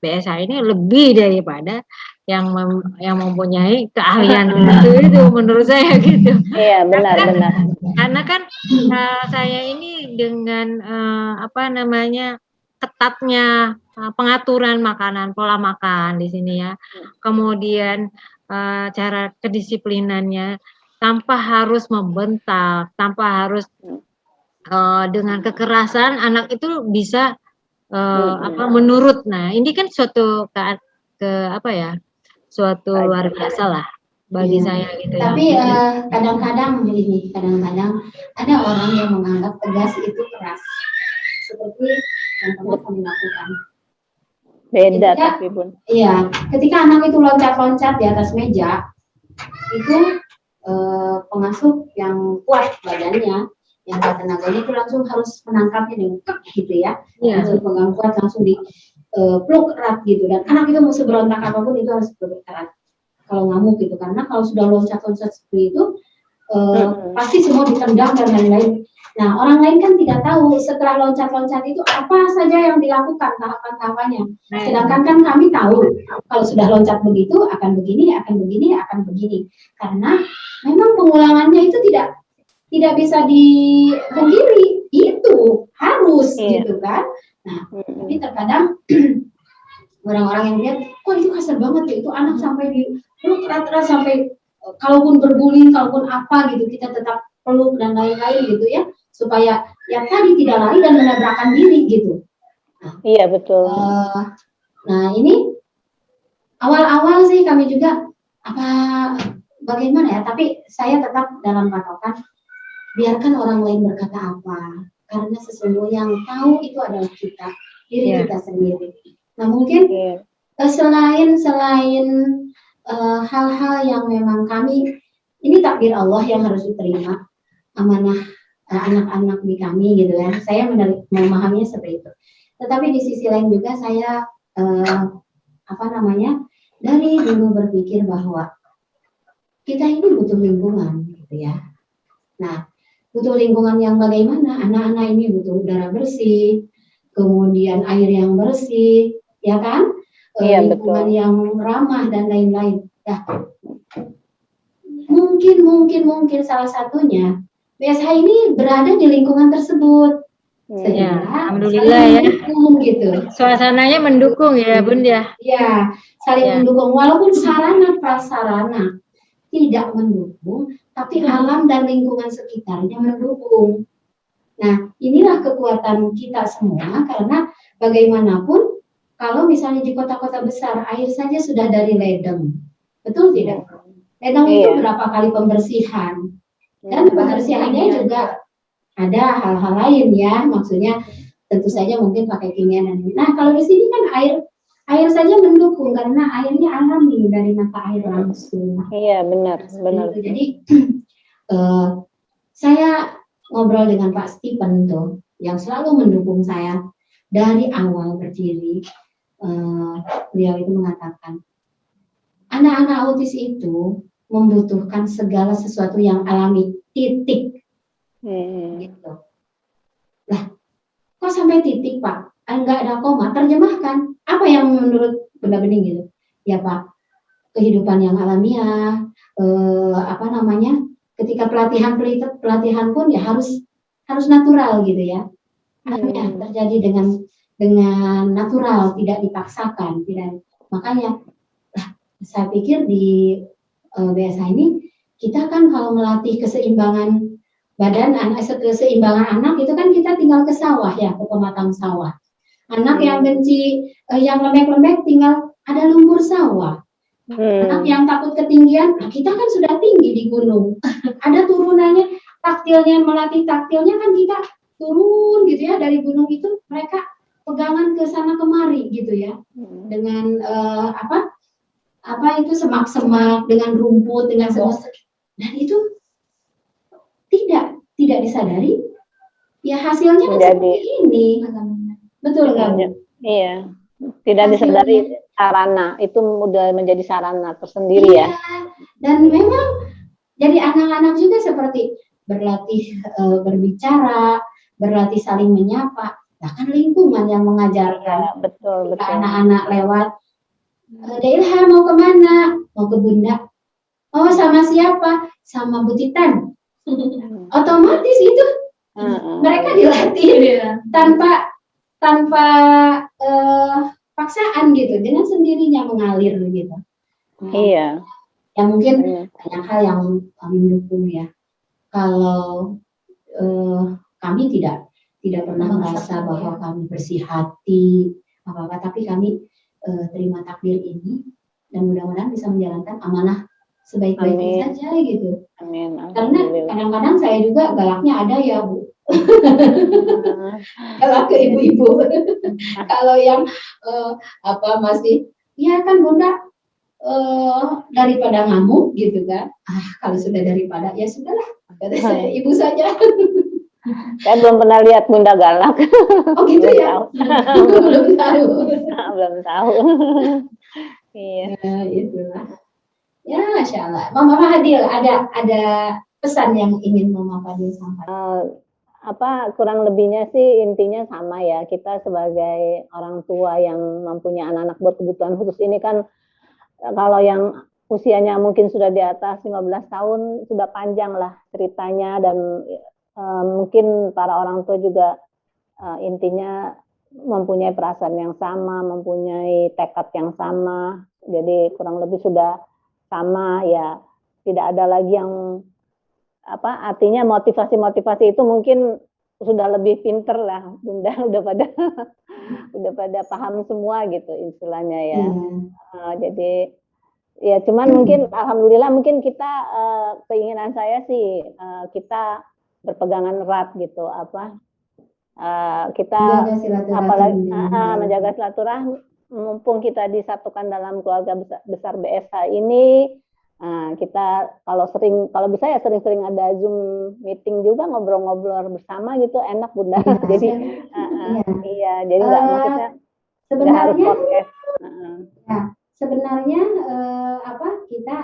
BSH ini lebih daripada yang mempunyai keahlian itu menurut saya gitu. Iya, benar-benar. Karena kan saya ini dengan ketatnya pengaturan makanan, pola makan di sini ya. Kemudian cara kedisiplinannya tanpa harus membentak, tanpa harus dengan kekerasan anak itu bisa menurut. Nah, ini kan suatu suatu luar biasa lah bagi saya gitu. Tapi kadang-kadang ada orang yang menganggap tegas itu keras. Seperti yang pernah kami lakukan. Beda tapi Bun. Iya, ketika anak itu loncat-loncat di atas meja, itu pengasuh yang kuat badannya, yang kuat tenaganya itu langsung harus menangkapnya dengan gitu ya, langsung pegang kuat, langsung di peluk erat gitu. Dan anak itu mau seberontak apapun itu harus peluk erat. Kalau ngamuk gitu, karena kalau sudah loncat-loncat seperti itu, pasti semua ditendang dan lain-lain. Nah, orang lain kan tidak tahu setelah loncat-loncat itu apa saja yang dilakukan tahapan-tahapannya. Sedangkan kan kami tahu kalau sudah loncat begitu akan begini, akan begini, akan begini. Karena memang pengulangannya itu tidak bisa dipungkiri, itu harus gitu kan. Nah, tapi terkadang orang-orang yang lihat, kok itu kasar banget ya, itu anak sampai dipeluk erat-erat sampai kalaupun berguling, kalaupun apa gitu kita tetap peluk dan lain-lain gitu ya, supaya yang tadi tidak lari dan menabrakkan diri gitu. Nah, iya betul. Nah ini awal-awal sih kami juga bagaimana ya, tapi saya tetap dalam patokan biarkan orang lain berkata apa, karena sesungguhnya yang tahu itu adalah kita, diri kita sendiri. Nah mungkin selain hal-hal yang memang kami, ini takdir Allah yang harus diterima, amanah anak-anak di kami gitu ya. Saya memahaminya seperti itu. Tetapi di sisi lain juga saya dari dulu berpikir bahwa kita ini butuh lingkungan gitu ya. Nah, butuh lingkungan yang bagaimana? Anak-anak ini butuh udara bersih, kemudian air yang bersih, ya kan? Lingkungan yang ramah dan lain-lain. Nah, mungkin salah satunya BSH ini berada di lingkungan tersebut. Alhamdulillah ya. Gitu. Suasananya mendukung ya, Bun ya. Ya, saling mendukung. Walaupun sarana prasarana tidak mendukung, tapi alam dan lingkungan sekitarnya mendukung. Nah, inilah kekuatan kita semua, karena bagaimanapun kalau misalnya di kota-kota besar air saja sudah dari ledeng, betul tidak? Ledeng itu berapa kali pembersihan, dan pembersihannya juga ada hal-hal lain ya, maksudnya tentu saja mungkin pakai kimia dan lain. Nah, kalau di sini kan air saja mendukung karena airnya alami dari mata air langsung. Iya, benar. Jadi saya ngobrol dengan Pak Stephen tuh, yang selalu mendukung saya dari awal berdiri. Beliau itu mengatakan, anak-anak autis itu membutuhkan segala sesuatu yang alami, titik. Gitu. Lah, kok sampai titik Pak? Enggak ada koma, terjemahkan. Apa yang menurut Bunda Bening gitu? Ya Pak, kehidupan yang alamiah, ketika pelatihan pun ya harus natural gitu ya. Alamiah terjadi dengan natural, tidak dipaksakan, tidak. Makanya saya pikir di BSH ini kita kan kalau melatih keseimbangan badan anak, keseimbangan anak itu kan kita tinggal ke sawah ya, ke pematang sawah. Anak yang benci yang lembek-lembek tinggal ada lumpur sawah. Anak yang takut ketinggian, nah kita kan sudah tinggi di gunung. Ada turunannya, taktilnya, melatih taktilnya kan kita turun gitu ya dari gunung itu, mereka pegangan ke sana kemari gitu ya. Dengan apa itu semak-semak, dengan rumput, dengan semua. Dan itu tidak disadari, ya hasilnya seperti ini. Betul nggak? Iya, tidak disadari sarana, itu udah menjadi sarana tersendiri ya. Dan memang jadi anak-anak juga seperti berlatih berbicara, berlatih saling menyapa, bahkan lingkungan yang mengajarkan. Betul. Anak-anak lewat, Ilham mau kemana? Mau ke Bunda. Oh sama siapa? Sama Bu Titan. Otomatis itu mereka dilatih tanpa paksaan gitu, dengan sendirinya mengalir gitu. Iya. Ya mungkin banyak hal yang mendukung ya. Kalau kami tidak pernah merasa bahwa kami bersih hati apa-apa, tapi kami terima takdir ini dan mudah-mudahan bisa menjalankan amanah sebaik-baiknya saja gitu. Amin. Karena kadang-kadang saya juga galaknya ada ya Bu. Galak ke ibu-ibu. Kalau yang masih, ya kan Bunda daripada ngamuk gitu kan. Kalau sudah daripada ya sudahlah, kata saya ibu saja. Saya belum pernah lihat Bunda galak. Oh gitu ya. Belum tahu. Belum tahu. Iya. Ya, itulah. Ya, Masya Allah. Mama Fadil, ada pesan yang ingin Mama Fadil sampaikan? Kurang lebihnya sih intinya sama ya. Kita sebagai orang tua yang mempunyai anak-anak berkebutuhan khusus ini kan, kalau yang usianya mungkin sudah di atas 15 tahun, sudah panjang lah ceritanya, dan mungkin para orang tua juga intinya mempunyai perasaan yang sama, mempunyai tekad yang sama. Jadi kurang lebih sudah sama ya, tidak ada lagi yang artinya motivasi itu mungkin sudah lebih pinter lah Bunda, udah pada paham semua gitu istilahnya ya. Jadi ya cuman mungkin alhamdulillah mungkin kita keinginan saya sih kita berpegangan erat gitu, kita apalagi menjaga silaturahmi, mumpung kita disatukan dalam keluarga besar BSH ini. Kita kalau bisa ya sering-sering ada Zoom meeting juga, ngobrol-ngobrol bersama gitu, enak Bunda. Jadi jadi nggak maksudnya sebenarnya harus podcast. Sebenarnya kita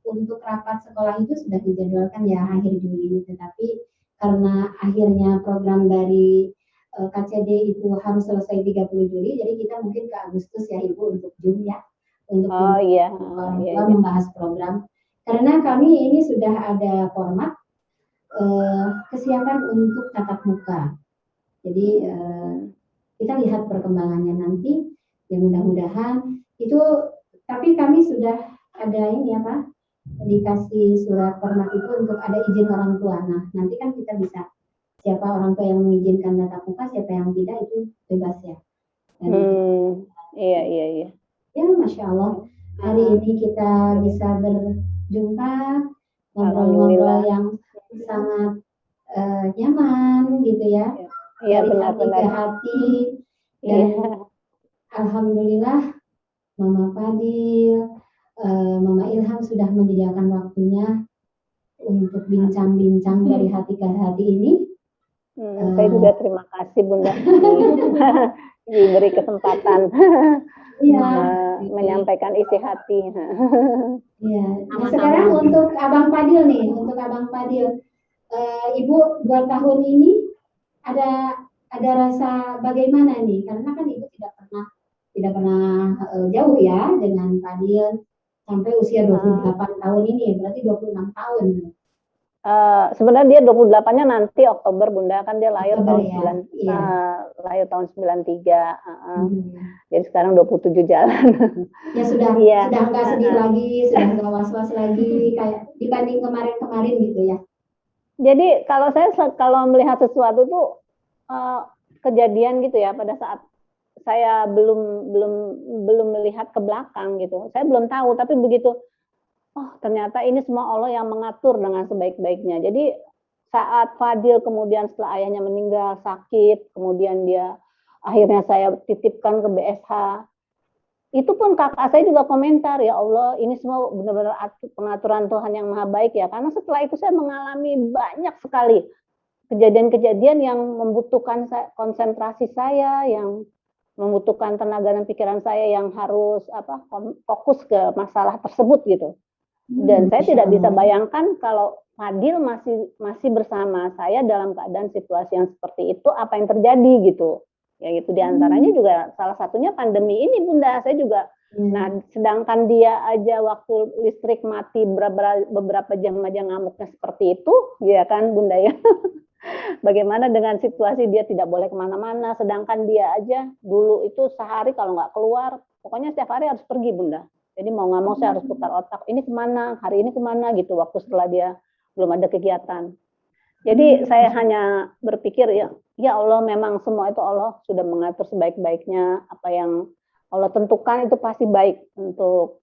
untuk rapat sekolah itu sudah dijadwalkan ya akhir Juli, tetapi karena akhirnya program dari KCD itu harus selesai 30 Juli, jadi kita mungkin ke Agustus ya Ibu untuk Zoom ya. Untuk membahas program, karena kami ini sudah ada format kesiapan untuk tatap muka. Jadi kita lihat perkembangannya nanti, ya mudah-mudahan itu. Tapi kami sudah ada ini dikasih surat format itu untuk ada izin orang tua. Nah nanti kan kita bisa, siapa orang tua yang mengizinkan tatap muka, siapa yang tidak itu bebas ya. Iya. Ya, Masya Allah, hari ini kita bisa berjumpa, ngobrol-ngobrol yang sangat nyaman gitu ya. Iya, dari hati ke hati. Dan alhamdulillah Mama Fadil, Mama Ilham sudah menyediakan waktunya untuk bincang-bincang dari hati ke hati ini. Saya juga terima kasih Bunda diberi kesempatan menyampaikan isi hati. Iya. Nah sekarang untuk Abang Fadil nih, Ibu 2 tahun ini ada rasa bagaimana nih? Karena kan Ibu tidak pernah jauh ya dengan Fadil sampai usia 28 tahun ini, berarti 26 tahun. Sebenarnya dia 28-nya nanti Oktober Bunda, kan dia lahir Oktober tahun ya? lahir tahun 93. Jadi sekarang 27 jalan. Ya sudah Iya. sudah nggak sedih lagi, sudah nggak was-was lagi kayak dibanding kemarin-kemarin gitu ya. Jadi kalau melihat sesuatu tuh kejadian gitu ya, pada saat saya belum melihat ke belakang gitu. Saya belum tahu, tapi begitu ternyata ini semua Allah yang mengatur dengan sebaik-baiknya. Jadi saat Fadil kemudian setelah ayahnya meninggal sakit, kemudian dia akhirnya saya titipkan ke BSH. Itu pun kakak saya juga komentar, ya Allah, ini semua benar-benar pengaturan Tuhan yang maha baik ya. Karena setelah itu saya mengalami banyak sekali kejadian-kejadian yang membutuhkan konsentrasi saya, yang membutuhkan tenaga dan pikiran saya yang harus fokus ke masalah tersebut gitu. Dan saya tidak bisa bayangkan kalau Fadil masih bersama saya dalam keadaan situasi yang seperti itu, apa yang terjadi gitu. Ya itu diantaranya juga salah satunya pandemi ini Bunda. Saya juga nah sedangkan dia aja waktu listrik mati beberapa jam aja ngamuknya seperti itu, ya kan Bunda ya. Bagaimana dengan situasi dia tidak boleh kemana-mana, sedangkan dia aja dulu itu sehari kalau nggak keluar, pokoknya setiap hari harus pergi Bunda. Jadi mau nggak mau saya harus putar otak, ini kemana, hari ini kemana gitu, waktu setelah dia belum ada kegiatan. Jadi saya hanya berpikir ya Allah, memang semua itu Allah sudah mengatur sebaik-baiknya, apa yang Allah tentukan itu pasti baik untuk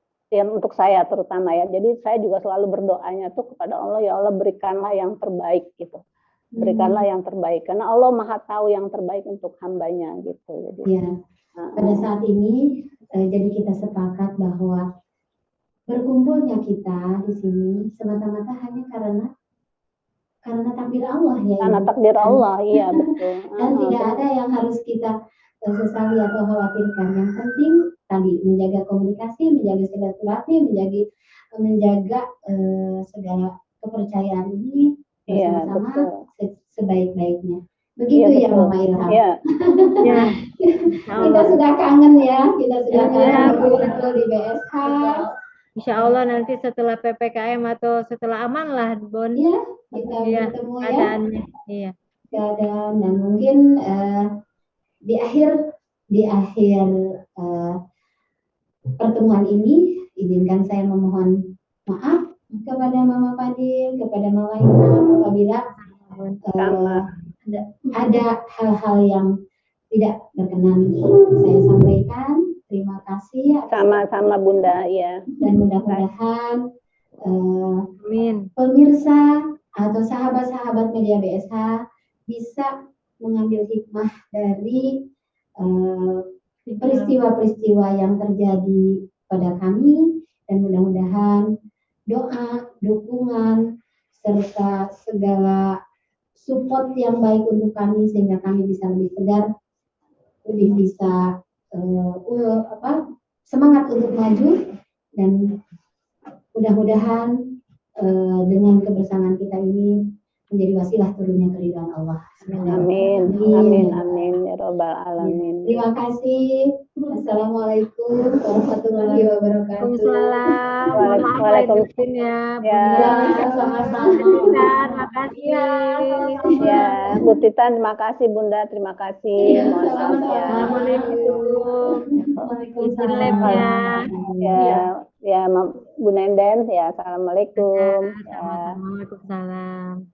saya terutama ya. Jadi saya juga selalu berdoanya tuh kepada Allah, ya Allah berikanlah yang terbaik gitu. Berikanlah yang terbaik, karena Allah maha tahu yang terbaik untuk hambanya gitu. Jadi, ya, pada saat ini jadi kita sepakat bahwa berkumpulnya kita di sini semata-mata hanya karena takdir Allah ya. Karena takdir Allah, iya betul. Dan tidak ada yang harus kita sesali atau khawatirkan. Yang penting tadi menjaga komunikasi, menjaga silaturahmi, menjaga segala kepercayaan ini bersama-sama sebaik-baiknya. Begitu ya Mama Ilham. Iya. Kita sudah kangen ya, kita sudah kangen betul di BSH. Insya Allah nanti setelah PPKM atau setelah aman lah, Bon. Iya, kita bertemu keadaannya. Iya. Keadaan dan mungkin di akhir pertemuan ini izinkan saya memohon maaf kepada Mama Fadil, kepada Mama Ilham apabila ada hal-hal yang tidak berkenan saya sampaikan. Terima kasih. Sama-sama Bunda ya. Dan mudah-mudahan Amin. Pemirsa atau sahabat-sahabat media BSH bisa mengambil hikmah dari peristiwa-peristiwa yang terjadi pada kami, dan mudah-mudahan doa, dukungan, serta segala support yang baik untuk kami sehingga kami bisa lebih tegar, lebih bisa semangat untuk maju, dan mudah-mudahan dengan kebersamaan kita ini menjadi wasilah turunnya keridhaan Allah. Amin. Amin. Amin ya Rabbal alamin. Terima kasih. Assalamualaikum warahmatullahi wabarakatuh. Waalaikumsalam. Ya. Sama-sama. Terima kasih. Ya, Bu Tita, terima kasih Bunda, terima kasih. Mohon maaf ya. Assalamualaikum. Waalaikumsalam. Ya, Bu Nenden, ya, assalamualaikum. Sama-sama. Waalaikumsalam.